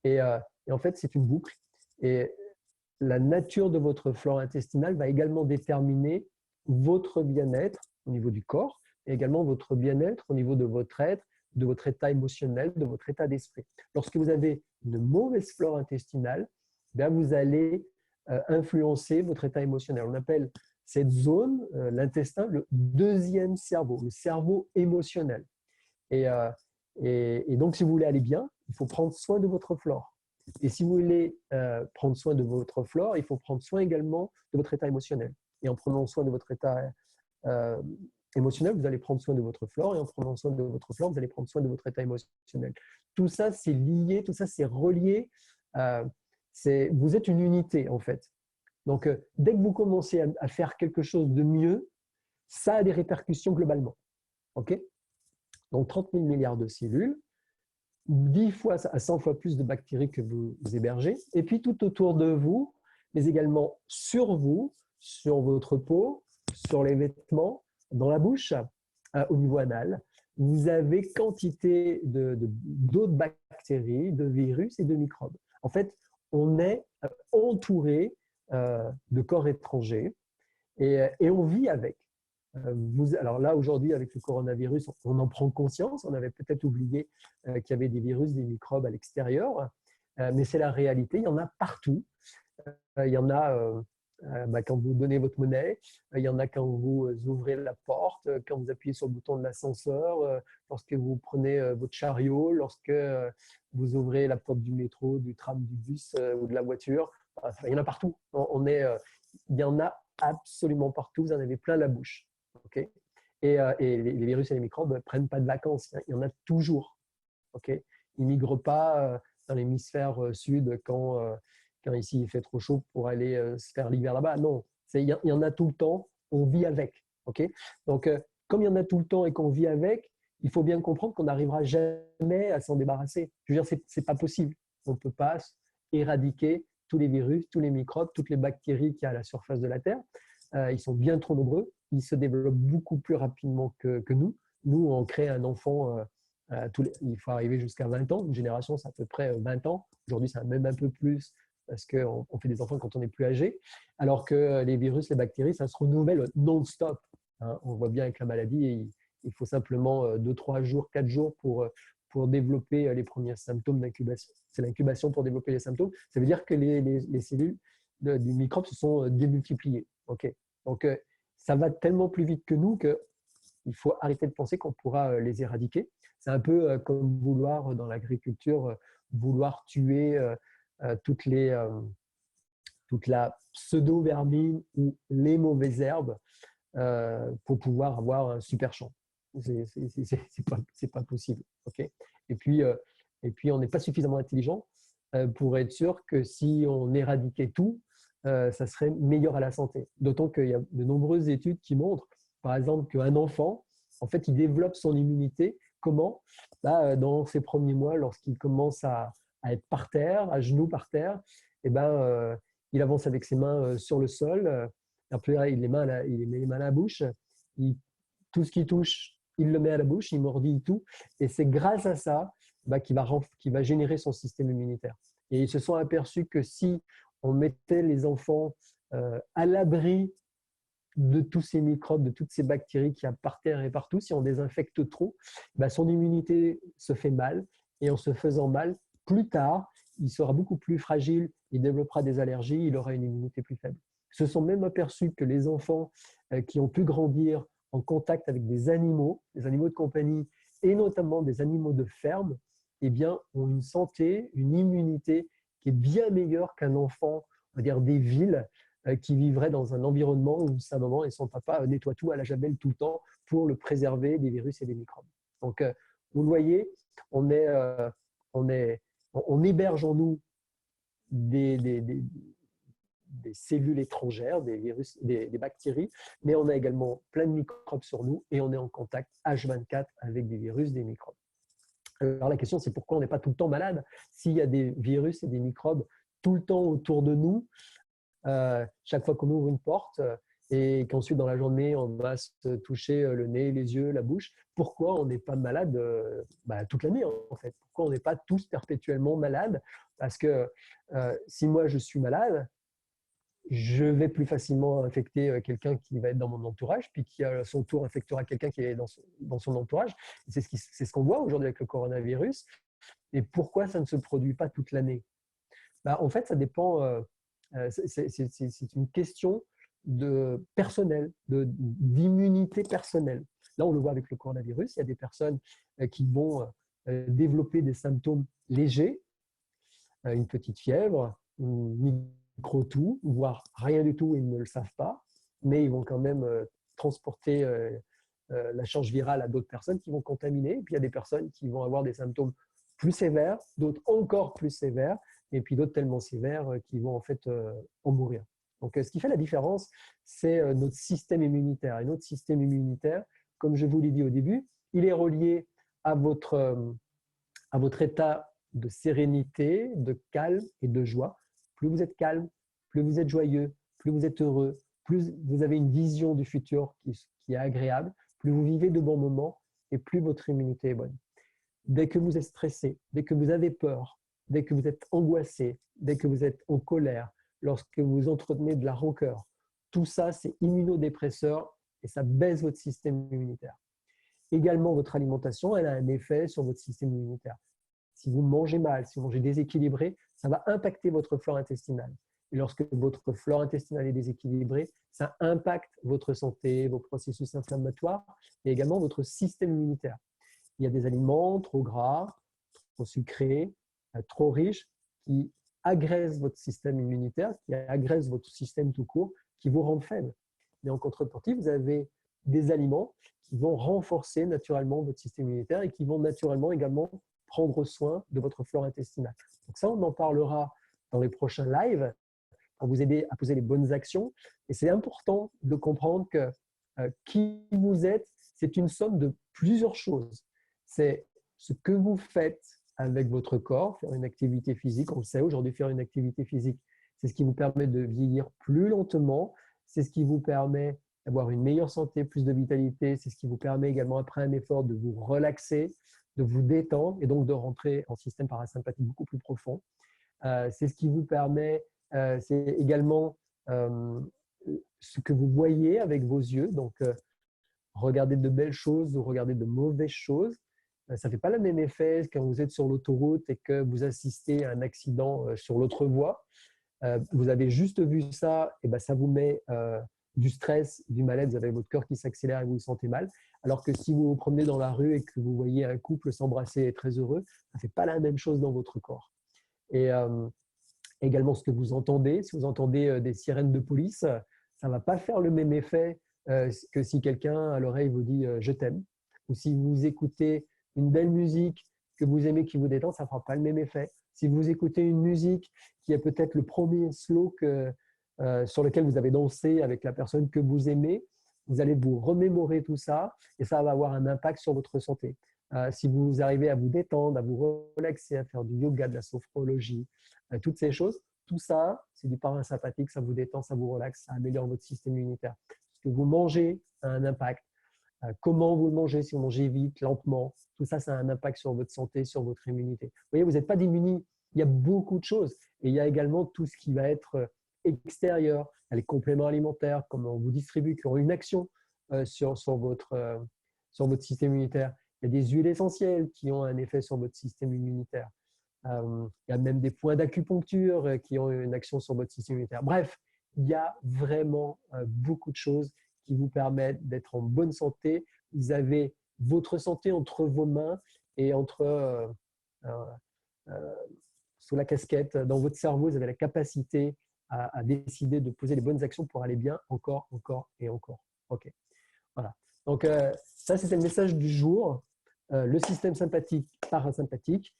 Speaker 1: Et en fait, c'est une boucle. Et la nature de votre flore intestinale va également déterminer votre bien-être au niveau du corps, et également votre bien-être au niveau de votre être, de votre état émotionnel, de votre état d'esprit. Lorsque vous avez une mauvaise flore intestinale, bien vous allez influencer votre état émotionnel. On appelle cette zone, l'intestin, le deuxième cerveau, le cerveau émotionnel. Et donc, si vous voulez aller bien, il faut prendre soin de votre flore. Et si vous voulez prendre soin de votre flore, il faut prendre soin également de votre état émotionnel. Et en prenant soin de votre état émotionnel, vous allez prendre soin de votre flore. Et en prenant soin de votre flore, vous allez prendre soin de votre état émotionnel. Tout ça, c'est lié, tout ça, c'est relié. Vous êtes une unité, en fait. Donc, dès que vous commencez à faire quelque chose de mieux, ça a des répercussions globalement. OK? Donc, 30 000 milliards de cellules, 10 fois à 100 fois plus de bactéries que vous hébergez, et puis tout autour de vous, mais également sur vous, sur votre peau, sur les vêtements, dans la bouche, au niveau anal, vous avez quantité d'autres bactéries, de virus et de microbes. En fait, on est entouré de corps étrangers et on vit avec. Alors là, aujourd'hui, avec le coronavirus, on en prend conscience. On avait peut-être oublié qu'il y avait des virus, des microbes à l'extérieur, mais c'est la réalité. Il y en a partout. Il y en a quand vous donnez votre monnaie, il y en a quand vous ouvrez la porte, quand vous appuyez sur le bouton de l'ascenseur, lorsque vous prenez votre chariot, lorsque vous ouvrez la porte du métro, du tram, du bus ou de la voiture. Enfin, il y en a partout. Il y en a absolument partout. Vous en avez plein la bouche. Okay, et les virus et les microbes ne prennent pas de vacances. Il y en a toujours. Okay, ils ne migrent pas dans l'hémisphère sud quand ici il fait trop chaud pour aller se faire l'hiver là-bas. Non, il y en a tout le temps. On vit avec. Okay, donc, comme il y en a tout le temps et qu'on vit avec, il faut bien comprendre qu'on n'arrivera jamais à s'en débarrasser. Je veux dire, ce n'est pas possible. On ne peut pas éradiquer tous les virus, tous les microbes, toutes les bactéries qu'il y a à la surface de la Terre. Ils sont bien trop nombreux. Ils se développent beaucoup plus rapidement que nous. Nous, on crée un enfant, il faut arriver jusqu'à 20 ans. Une génération, c'est à peu près 20 ans. Aujourd'hui, c'est même un peu plus parce qu'on fait des enfants quand on est plus âgé. Alors que les virus, les bactéries, ça se renouvelle non-stop. On voit bien avec la maladie, et il faut simplement 2, 3 jours, 4 jours pour développer les premiers symptômes d'incubation. C'est l'incubation pour développer les symptômes. Ça veut dire que les cellules du microbe se sont démultipliées. Okay. Donc, ça va tellement plus vite que nous qu'il faut arrêter de penser qu'on pourra les éradiquer. C'est un peu comme vouloir, dans l'agriculture, vouloir tuer toute la pseudo-vermine ou les mauvaises herbes pour pouvoir avoir un super champ. C'est pas possible. Okay, et puis, on n'est pas suffisamment intelligent pour être sûr que si on éradiquait tout, ça serait meilleur à la santé. D'autant qu'il y a de nombreuses études qui montrent, par exemple, qu'un enfant, en fait, il développe son immunité. Comment? Dans ses premiers mois, lorsqu'il commence à être par terre, à genoux par terre, et il avance avec ses mains sur le sol. Après, il met les mains à la bouche. Tout ce qu'il touche, il le met à la bouche, il mordit tout. Et c'est grâce à ça qu'il va générer son système immunitaire. Et ils se sont aperçus que si on mettait les enfants à l'abri de tous ces microbes, de toutes ces bactéries qu'il y a par terre et partout, si on désinfecte trop, son immunité se fait mal. Et en se faisant mal, plus tard, il sera beaucoup plus fragile, il développera des allergies, il aura une immunité plus faible. Ils se sont même aperçus que les enfants qui ont pu grandir en contact avec des animaux de compagnie, et notamment des animaux de ferme, eh bien, ont une santé, une immunité qui est bien meilleure qu'un enfant, on va dire, des villes, qui vivrait dans un environnement où sa maman et son papa nettoient tout à la javel tout le temps pour le préserver des virus et des microbes. Donc, vous le voyez, on héberge en nous des cellules étrangères, des virus, des bactéries, mais on a également plein de microbes sur nous et on est en contact H24 avec des virus, des microbes. Alors la question, c'est pourquoi on n'est pas tout le temps malade? S'il y a des virus et des microbes tout le temps autour de nous, chaque fois qu'on ouvre une porte et qu'ensuite dans la journée, on va se toucher le nez, les yeux, la bouche, pourquoi on n'est pas malade toute l'année en fait? Pourquoi on n'est pas tous perpétuellement malades? Parce que si moi je suis malade, je vais plus facilement infecter quelqu'un qui va être dans mon entourage, puis qui à son tour infectera quelqu'un qui est dans son entourage. C'est ce qu'on voit aujourd'hui avec le coronavirus. Et pourquoi ça ne se produit pas toute l'année? En fait, ça dépend, c'est une question de personnel, d'immunité personnelle. Là, on le voit avec le coronavirus, il y a des personnes qui vont développer des symptômes légers, une petite fièvre, une micro-tout, voire rien du tout, ils ne le savent pas, mais ils vont quand même transporter la charge virale à d'autres personnes qui vont contaminer. Et puis, il y a des personnes qui vont avoir des symptômes plus sévères, d'autres encore plus sévères, et puis d'autres tellement sévères qui vont en fait en mourir. Donc, ce qui fait la différence, c'est notre système immunitaire. Et notre système immunitaire, comme je vous l'ai dit au début, il est relié à votre état de sérénité, de calme et de joie. Plus vous êtes calme, plus vous êtes joyeux, plus vous êtes heureux, plus vous avez une vision du futur qui est agréable, plus vous vivez de bons moments et plus votre immunité est bonne. Dès que vous êtes stressé, dès que vous avez peur, dès que vous êtes angoissé, dès que vous êtes en colère, lorsque vous entretenez de la rancœur, tout ça, c'est immunodépresseur et ça baisse votre système immunitaire. Également, votre alimentation, elle a un effet sur votre système immunitaire. Si vous mangez mal, si vous mangez déséquilibré, ça va impacter votre flore intestinale. Et lorsque votre flore intestinale est déséquilibrée, ça impacte votre santé, vos processus inflammatoires et également votre système immunitaire. Il y a des aliments trop gras, trop sucrés, trop riches qui agressent votre système immunitaire, qui agressent votre système tout court, qui vous rendent faible. Mais en contrepartie, vous avez des aliments qui vont renforcer naturellement votre système immunitaire et qui vont naturellement également prendre soin de votre flore intestinale. Donc ça, on en parlera dans les prochains lives pour vous aider à poser les bonnes actions. Et c'est important de comprendre que qui vous êtes, c'est une somme de plusieurs choses. C'est ce que vous faites avec votre corps, faire une activité physique. On le sait aujourd'hui, faire une activité physique, c'est ce qui vous permet de vieillir plus lentement. C'est ce qui vous permet d'avoir une meilleure santé, plus de vitalité. C'est ce qui vous permet également, après un effort, de vous relaxer, de vous détendre et donc de rentrer en système parasympathique beaucoup plus profond. C'est ce qui vous permet, c'est également ce que vous voyez avec vos yeux. Donc, regarder de belles choses ou regarder de mauvaises choses, ça ne fait pas le même effet quand vous êtes sur l'autoroute et que vous assistez à un accident sur l'autre voie. Vous avez juste vu ça, et ça vous met du stress, du mal-être, vous avez votre cœur qui s'accélère et vous vous sentez mal. Alors que si vous vous promenez dans la rue et que vous voyez un couple s'embrasser et très heureux, ça ne fait pas la même chose dans votre corps. Et également ce que vous entendez, si vous entendez des sirènes de police, ça ne va pas faire le même effet que si quelqu'un à l'oreille vous dit je t'aime. Ou si vous écoutez une belle musique que vous aimez, qui vous détend, ça ne fera pas le même effet. Si vous écoutez une musique qui est peut-être le premier slow sur lequel vous avez dansé avec la personne que vous aimez, vous allez vous remémorer tout ça et ça va avoir un impact sur votre santé. Si vous arrivez à vous détendre, à vous relaxer, à faire du yoga, de la sophrologie, toutes ces choses, tout ça, c'est du parasympathique, ça vous détend, ça vous relaxe, ça améliore votre système immunitaire. Ce que vous mangez a un impact. Comment vous le mangez, si vous mangez vite, lentement, tout ça, ça a un impact sur votre santé, sur votre immunité. Vous voyez, vous n'êtes pas démunis. Il y a beaucoup de choses. Et il y a également tout ce qui va être extérieur, les compléments alimentaires, comment on vous distribue, qui ont une action sur votre système immunitaire. Il y a des huiles essentielles qui ont un effet sur votre système immunitaire. Il y a même des points d'acupuncture qui ont une action sur votre système immunitaire. Bref, il y a vraiment beaucoup de choses qui vous permettent d'être en bonne santé. Vous avez votre santé entre vos mains et sous la casquette, dans votre cerveau, vous avez la capacité à décider de poser les bonnes actions pour aller bien encore, encore et encore. OK. Voilà. Donc, ça, c'était le message du jour. Le système sympathique, parasympathique.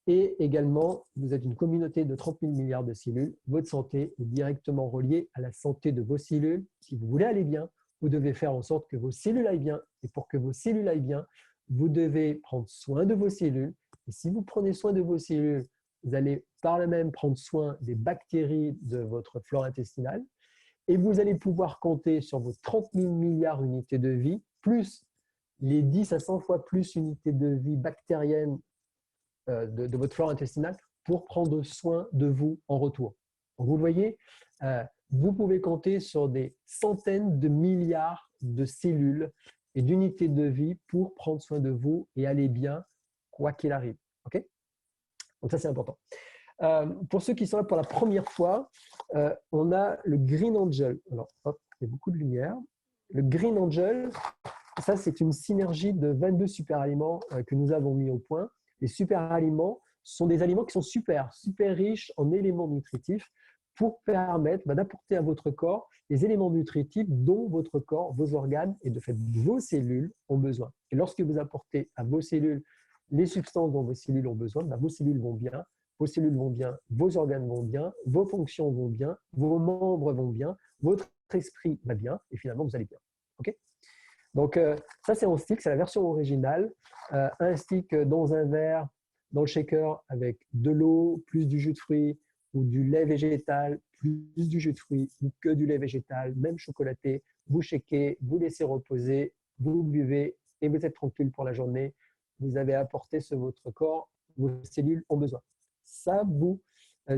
Speaker 1: Et également, vous êtes une communauté de 30 000 milliards de cellules. Votre santé est directement reliée à la santé de vos cellules. Si vous voulez aller bien, vous devez faire en sorte que vos cellules aillent bien. Et pour que vos cellules aillent bien, vous devez prendre soin de vos cellules. Et si vous prenez soin de vos cellules, vous allez par là même prendre soin des bactéries de votre flore intestinale. Et vous allez pouvoir compter sur vos 30 000 milliards d'unités de vie, plus les 10 à 100 fois plus unités de vie bactériennes de votre flore intestinale pour prendre soin de vous en retour. Donc, vous le voyez, vous pouvez compter sur des centaines de milliards de cellules et d'unités de vie pour prendre soin de vous et aller bien, quoi qu'il arrive. Okay? Donc ça, c'est important. Pour ceux qui sont là pour la première fois, on a le Green Angel. Alors, hop, il y a beaucoup de lumière. Le Green Angel, ça, c'est une synergie de 22 super aliments que nous avons mis au point. Les super aliments sont des aliments qui sont super riches en éléments nutritifs pour permettre d'apporter à votre corps les éléments nutritifs dont votre corps, vos organes et de fait vos cellules ont besoin. Et lorsque vous apportez à vos cellules les substances dont vos cellules ont besoin, vos cellules vont bien, vos organes vont bien, vos fonctions vont bien, vos membres vont bien, votre esprit va bien et finalement vous allez bien. Okay? Donc, ça, c'est en stick, c'est la version originale. Un stick dans un verre, dans le shaker, avec de l'eau, plus du jus de fruits ou du lait végétal, plus du jus de fruits ou que du lait végétal, même chocolaté. Vous shakez, vous laissez reposer, vous buvez et vous êtes tranquille pour la journée. Vous avez apporté ce que votre corps, vos cellules ont besoin. Ça ne vous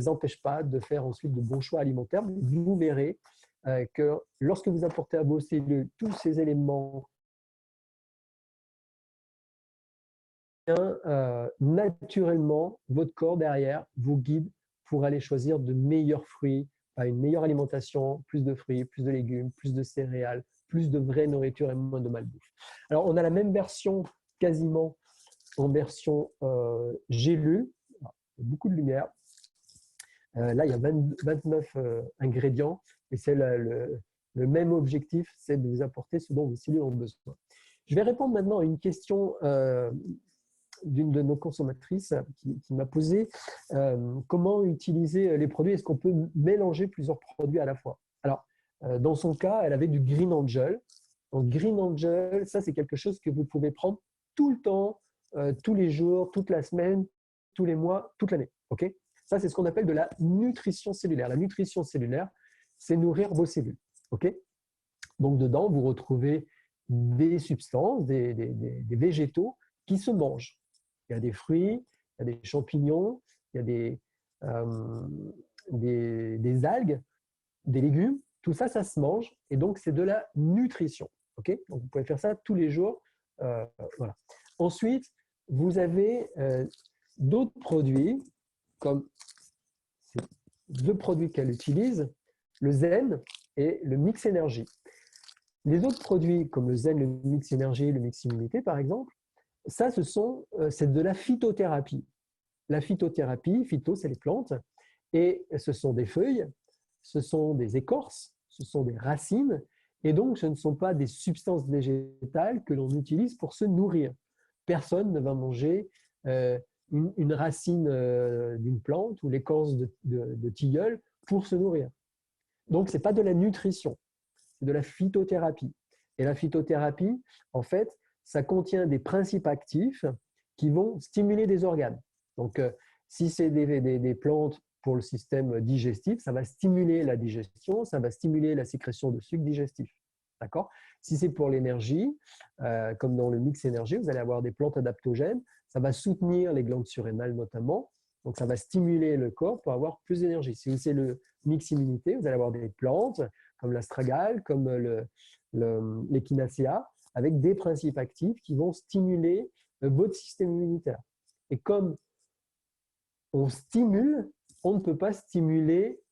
Speaker 1: empêche pas de faire ensuite de bons choix alimentaires. Vous verrez que lorsque vous apportez à vos cellules tous ces éléments, naturellement, votre corps derrière vous guide pour aller choisir de meilleurs fruits, une meilleure alimentation, plus de fruits, plus de légumes, plus de céréales, plus de vraie nourriture et moins de malbouffe. Alors, on a la même version quasiment en version gélule. Il y a beaucoup de lumière. Là, il y a 29 ingrédients et c'est le même objectif, c'est de vous apporter ce dont vos cellules ont besoin. Je vais répondre maintenant à une question d'une de nos consommatrices qui m'a posé comment utiliser les produits. Est-ce qu'on peut mélanger plusieurs produits à la fois? Alors, dans son cas, elle avait du Green Angel. Donc, Green Angel, ça, c'est quelque chose que vous pouvez prendre tout le temps, tous les jours, toute la semaine, tous les mois, toute l'année. Okay? Ça, c'est ce qu'on appelle de la nutrition cellulaire. La nutrition cellulaire, c'est nourrir vos cellules. Okay? Donc, dedans, vous retrouvez des substances, des végétaux qui se mangent. Il y a des fruits, il y a des champignons, il y a des algues, des légumes. Tout ça, ça se mange. Et donc, c'est de la nutrition. Okay? Donc, vous pouvez faire ça tous les jours. Voilà. Ensuite, vous avez d'autres produits, comme ces deux produits qu'elle utilise, le Zen. et le mix énergie. Les autres produits comme le zen, le mix énergie, le mix immunité par exemple, ça c'est de la phytothérapie. La phytothérapie, phyto c'est les plantes, et ce sont des feuilles, ce sont des écorces, ce sont des racines, et donc ce ne sont pas des substances végétales que l'on utilise pour se nourrir. Personne ne va manger une racine d'une plante ou l'écorce de tilleul pour se nourrir. Donc ce n'est pas de la nutrition, c'est de la phytothérapie. Et la phytothérapie, en fait, ça contient des principes actifs qui vont stimuler des organes. Donc, si c'est des plantes pour le système digestif, ça va stimuler la digestion, ça va stimuler la sécrétion de sucre digestif. D'accord ? Si c'est pour l'énergie, comme dans le mix énergie, vous allez avoir des plantes adaptogènes, ça va soutenir les glandes surrénales notamment, donc ça va stimuler le corps pour avoir plus d'énergie. Si c'est le mix immunité, vous allez avoir des plantes comme l'astragale, comme l'échinacea, avec des principes actifs qui vont stimuler votre système immunitaire. Et comme on stimule, on ne peut pas stimuler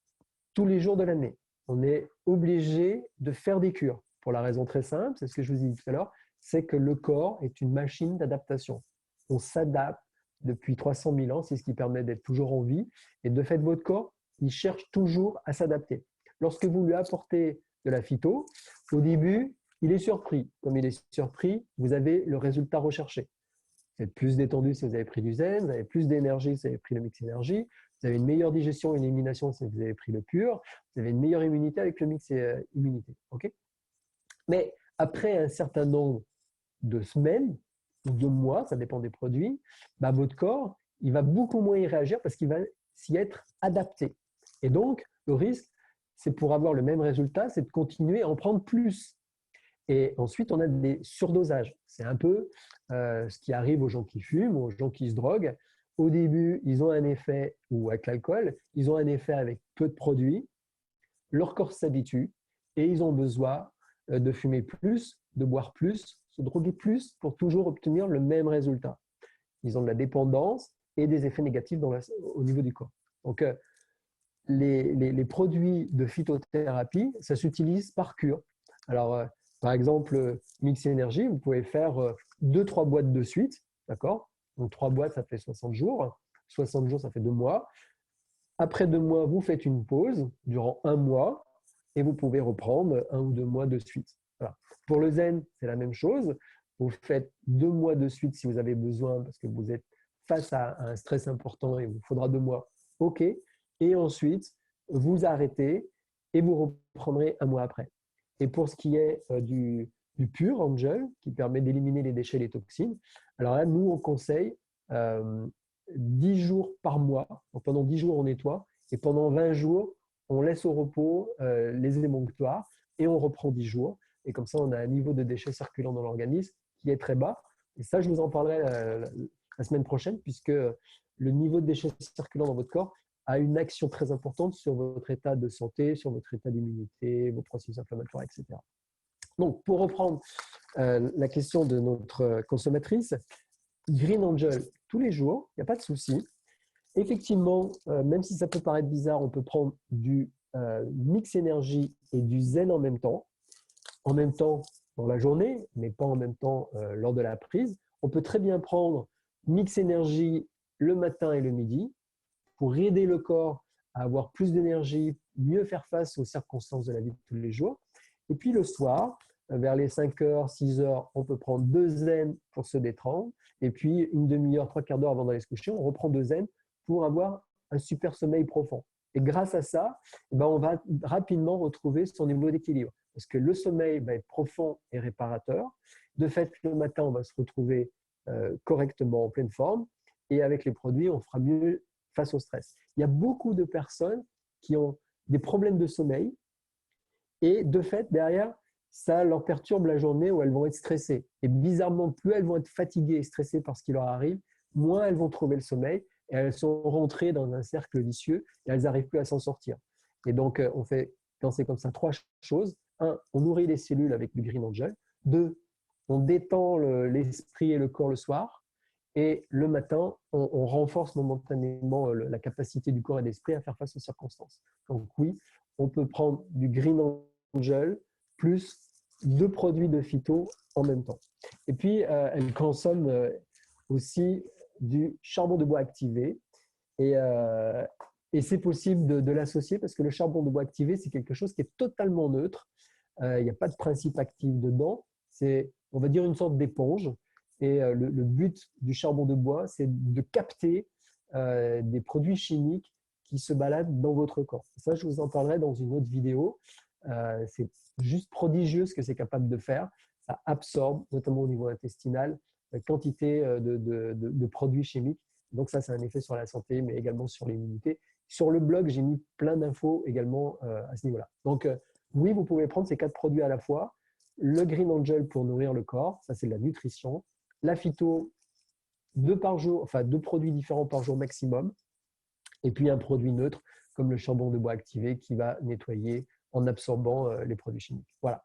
Speaker 1: tous les jours de l'année. On est obligé de faire des cures. Pour la raison très simple, c'est ce que je vous ai dit tout à l'heure, c'est que le corps est une machine d'adaptation. On s'adapte depuis 300 000 ans, c'est ce qui permet d'être toujours en vie. Et de fait, votre corps, il cherche toujours à s'adapter. Lorsque vous lui apportez de la phyto, au début, il est surpris. Comme il est surpris, vous avez le résultat recherché. Vous êtes plus détendu si vous avez pris du zen, vous avez plus d'énergie si vous avez pris le mix énergie, vous avez une meilleure digestion et une élimination si vous avez pris le pur, vous avez une meilleure immunité avec le mix immunité. Okay, mais après un certain nombre de semaines ou de mois, ça dépend des produits, votre corps il va beaucoup moins y réagir parce qu'il va s'y être adapté. Et donc, le risque, c'est pour avoir le même résultat, c'est de continuer à en prendre plus. Et ensuite, on a des surdosages. C'est un peu ce qui arrive aux gens qui fument, aux gens qui se droguent. Au début, ils ont un effet, ou avec l'alcool, ils ont un effet avec peu de produits. Leur corps s'habitue et ils ont besoin de fumer plus, de boire plus, se droguer plus pour toujours obtenir le même résultat. Ils ont de la dépendance et des effets négatifs au niveau du corps. Donc, les produits de phytothérapie, ça s'utilise par cure. Alors, par exemple, Mix Énergie, vous pouvez faire 2-3 boîtes de suite, d'accord ? Donc 3 boîtes, ça fait 60 jours. 60 jours, ça fait 2 mois. Après 2 mois, vous faites une pause durant 1 mois et vous pouvez reprendre 1 ou 2 mois de suite. Voilà. Pour le zen, c'est la même chose. Vous faites 2 mois de suite si vous avez besoin parce que vous êtes face à un stress important et il vous faudra 2 mois. OK. Et ensuite, vous arrêtez et vous reprendrez 1 mois après. Et pour ce qui est du pur Angel, qui permet d'éliminer les déchets et les toxines, alors là, nous, on conseille 10 jours par mois. Donc pendant 10 jours, on nettoie et pendant 20 jours, on laisse au repos les émonctoires et on reprend 10 jours. Et comme ça, on a un niveau de déchets circulant dans l'organisme qui est très bas. Et ça, je vous en parlerai la semaine prochaine, puisque le niveau de déchets circulant dans votre corps a une action très importante sur votre état de santé, sur votre état d'immunité, vos processus inflammatoires, etc. Donc, pour reprendre la question de notre consommatrice, Green Angel tous les jours, il n'y a pas de souci. Effectivement, même si ça peut paraître bizarre, on peut prendre du mix énergie et du zen en même temps dans la journée, mais pas en même temps lors de la prise. On peut très bien prendre mix énergie le matin et le midi pour aider le corps à avoir plus d'énergie, mieux faire face aux circonstances de la vie de tous les jours. Et puis le soir, vers les 5h, 6h, on peut prendre 2 zen pour se détendre. Et puis une demi-heure, 3/4 d'heure avant d'aller se coucher, on reprend 2 zen pour avoir un super sommeil profond. Et grâce à ça, on va rapidement retrouver son niveau d'équilibre. Parce que le sommeil va être profond et réparateur. De fait, le matin, on va se retrouver correctement en pleine forme. Et avec les produits, on fera mieux face au stress. Il y a beaucoup de personnes qui ont des problèmes de sommeil et de fait, derrière, ça leur perturbe la journée où elles vont être stressées. Et bizarrement, plus elles vont être fatiguées et stressées par ce qui leur arrive, moins elles vont trouver le sommeil et elles sont rentrées dans un cercle vicieux et elles n'arrivent plus à s'en sortir. Et donc, on fait penser comme ça 3 choses. 1, on nourrit les cellules avec du Green Angel. 2, on détend l'esprit et le corps le soir. Et le matin, on renforce momentanément la capacité du corps et de l'esprit à faire face aux circonstances. Donc oui, on peut prendre du Green Angel plus 2 produits de phyto en même temps. Et puis, elle consomme aussi du charbon de bois activé. Et c'est possible de l'associer parce que le charbon de bois activé, c'est quelque chose qui est totalement neutre. Il n'y a pas de principe actif dedans. C'est, on va dire, une sorte d'éponge. Et le but du charbon de bois, c'est de capter des produits chimiques qui se baladent dans votre corps. Ça, je vous en parlerai dans une autre vidéo. C'est juste prodigieux ce que c'est capable de faire. Ça absorbe, notamment au niveau intestinal, quantité de produits chimiques. Donc ça, c'est un effet sur la santé, mais également sur l'immunité. Sur le blog, j'ai mis plein d'infos également à ce niveau-là. Donc oui, vous pouvez prendre ces 4 produits à la fois. Le Green Angel pour nourrir le corps, ça c'est de la nutrition. La phyto, 2 par jour, enfin 2 produits différents par jour maximum. Et puis un produit neutre comme le charbon de bois activé qui va nettoyer en absorbant les produits chimiques. Voilà.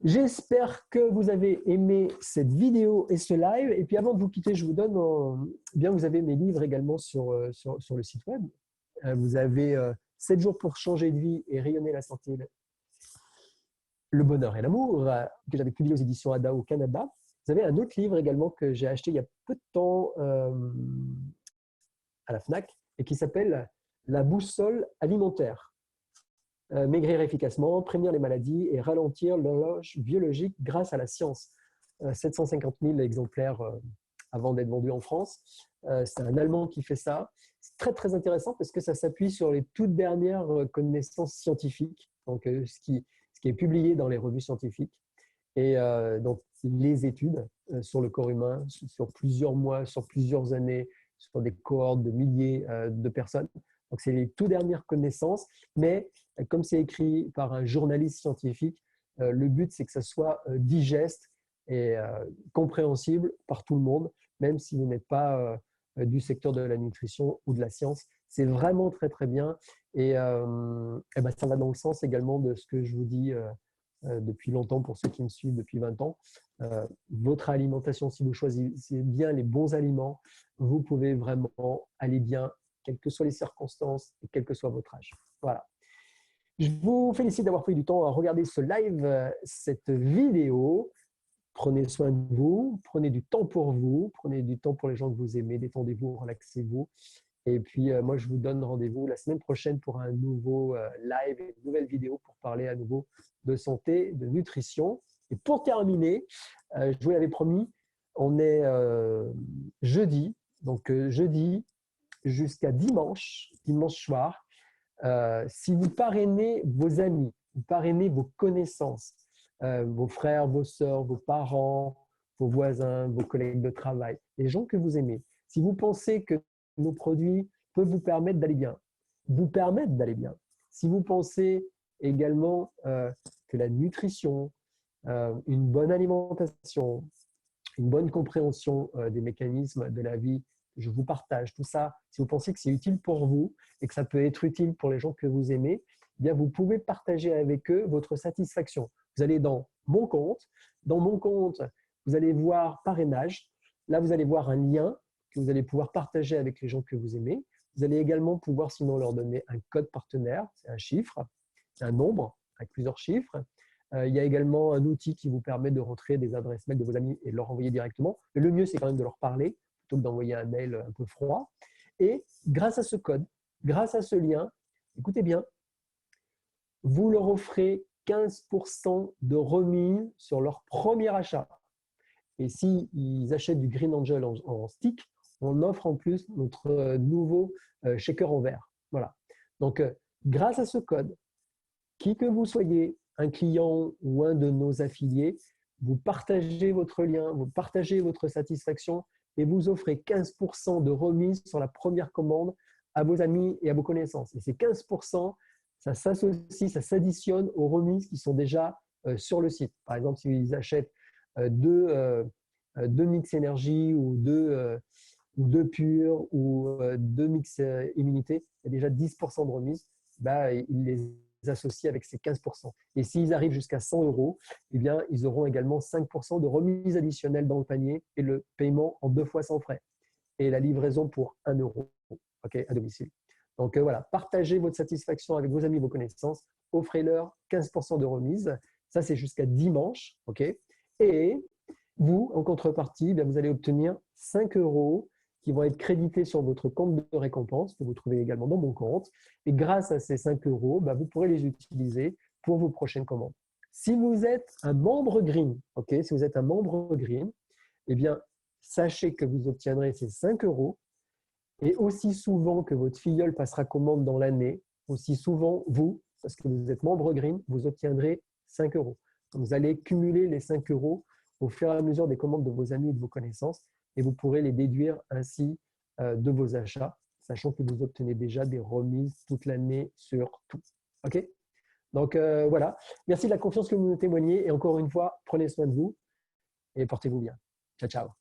Speaker 1: J'espère que vous avez aimé cette vidéo et ce live. Et puis avant de vous quitter, je vous donne, bien vous avez mes livres également sur le site web. Vous avez 7 jours pour changer de vie et rayonner la santé, le bonheur et l'amour, que j'avais publié aux éditions Ada au Canada. Vous avez un autre livre également que j'ai acheté il y a peu de temps à la FNAC et qui s'appelle La boussole alimentaire. Maigrir efficacement, prévenir les maladies et ralentir l'horloge biologique grâce à la science. 750 000 exemplaires avant d'être vendus en France. C'est un Allemand qui fait ça. C'est très, très intéressant parce que ça s'appuie sur les toutes dernières connaissances scientifiques, donc ce qui est publié dans les revues scientifiques. Et donc, les études sur le corps humain, sur plusieurs mois, sur plusieurs années, sur des cohortes de milliers de personnes. Donc, c'est les toutes dernières connaissances, mais comme c'est écrit par un journaliste scientifique, le but, c'est que ça soit digeste et compréhensible par tout le monde, même si vous n'êtes pas du secteur de la nutrition ou de la science. C'est vraiment très, très bien. Et ben, ça va dans le sens également de ce que je vous dis depuis longtemps pour ceux qui me suivent depuis 20 ans. Votre alimentation, si vous choisissez bien les bons aliments, vous pouvez vraiment aller bien, quelles que soient les circonstances et quel que soit votre âge. Voilà. Je vous félicite d'avoir pris du temps à regarder ce live, cette vidéo. Prenez soin de vous, prenez du temps pour vous, prenez du temps pour les gens que vous aimez, détendez-vous, relaxez-vous. Et puis, moi, je vous donne rendez-vous la semaine prochaine pour un nouveau live et une nouvelle vidéo pour parler à nouveau de santé, de nutrition. Et pour terminer, je vous l'avais promis, on est jeudi. Donc, jeudi jusqu'à dimanche soir. Si vous parrainez vos amis, vous parrainez vos connaissances, vos frères, vos sœurs, vos parents, vos voisins, vos collègues de travail, les gens que vous aimez, si vous pensez que nos produits peuvent vous permettre d'aller bien, si vous pensez également que la nutrition, une bonne alimentation, une bonne compréhension des mécanismes de la vie, je vous partage tout ça. Si vous pensez que c'est utile pour vous et que ça peut être utile pour les gens que vous aimez, eh bien vous pouvez partager avec eux votre satisfaction. Vous allez dans mon compte. Dans mon compte, vous allez voir parrainage. Là, vous allez voir un lien que vous allez pouvoir partager avec les gens que vous aimez. Vous allez également pouvoir sinon leur donner un code partenaire, c'est un chiffre, c'est un nombre avec plusieurs chiffres. Il y a également un outil qui vous permet de rentrer des adresses mail de vos amis et de leur envoyer directement. Mais le mieux, c'est quand même de leur parler plutôt que d'envoyer un mail un peu froid. Et grâce à ce code, grâce à ce lien, écoutez bien, vous leur offrez 15% de remise sur leur premier achat. Et s'ils achètent du Green Angel en stick, on offre en plus notre nouveau shaker en verre. Voilà. Donc, grâce à ce code, qui que vous soyez, un client ou un de nos affiliés, vous partagez votre lien, vous partagez votre satisfaction et vous offrez 15% de remise sur la première commande à vos amis et à vos connaissances. Et ces 15%, ça s'associe, ça s'additionne aux remises qui sont déjà sur le site. Par exemple, s'ils achètent deux mix énergie ou deux purs ou deux mix immunité, il y a déjà 10% de remise. Bah, ils les associent avec ces 15%. Et s'ils arrivent jusqu'à 100 €, eh bien, ils auront également 5% de remise additionnelle dans le panier et le paiement en 2 fois sans frais. Et la livraison pour 1 € à domicile. Donc voilà, partagez votre satisfaction avec vos amis, vos connaissances, offrez-leur 15% de remise. Ça, c'est jusqu'à dimanche. Et vous, en contrepartie, vous allez obtenir 5 € qui vont être crédités sur votre compte de récompense, que vous trouvez également dans mon compte. Et grâce à ces 5 €, vous pourrez les utiliser pour vos prochaines commandes. Si vous êtes un membre Green, si vous êtes un membre Green, eh bien, sachez que vous obtiendrez ces 5 € et aussi souvent que votre filleule passera commande dans l'année, aussi souvent vous, parce que vous êtes membre Green, vous obtiendrez 5 €. Donc, vous allez cumuler les 5 € au fur et à mesure des commandes de vos amis et de vos connaissances et vous pourrez les déduire ainsi de vos achats, sachant que vous obtenez déjà des remises toute l'année sur tout. OK? Donc, voilà. Merci de la confiance que vous nous témoignez et encore une fois, prenez soin de vous et portez-vous bien. Ciao, ciao.